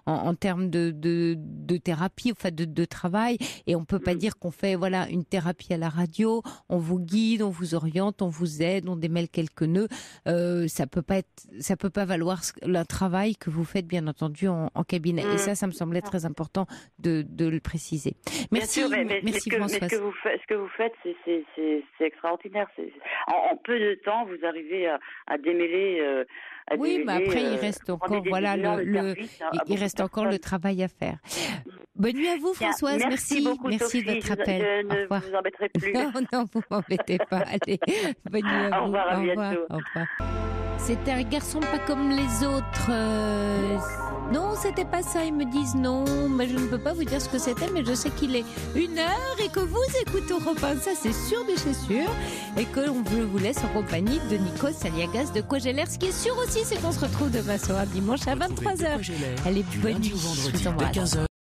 En termes de thérapie, enfin de travail, et on peut pas dire qu'on fait voilà une thérapie à la radio. On vous guide, on vous oriente, on vous aide, on démêle quelques nœuds. Ça peut pas valoir le travail que vous faites bien entendu en cabinet. Et ça me semblait très important de le préciser. Merci, merci Françoise. Mais ce que vous faites, c'est extraordinaire. En peu de temps, vous arrivez à démêler. Oui, mais après il reste encore voilà il reste encore le travail à faire. Bonne nuit à vous Françoise, merci beaucoup, merci de votre appel. Je ne vous embêterai plus. Non, vous m'embêtez pas. Allez, bonne nuit à vous. Au revoir, à bientôt. Au revoir. C'était un garçon pas comme les autres. Non, c'était pas ça. Ils me disent non. Mais je ne peux pas vous dire ce que c'était, mais je sais qu'il est 1h et que vous écoutez Europe 1. Ça, c'est sûr de chez sûr. Et que je vous laisse en compagnie de Nikos Aliagas de Quoi j'ai l'air. Ce qui est sûr aussi, c'est qu'on se retrouve demain soir, dimanche à 23h. Allez, bonne nuit. Je vous embrasse.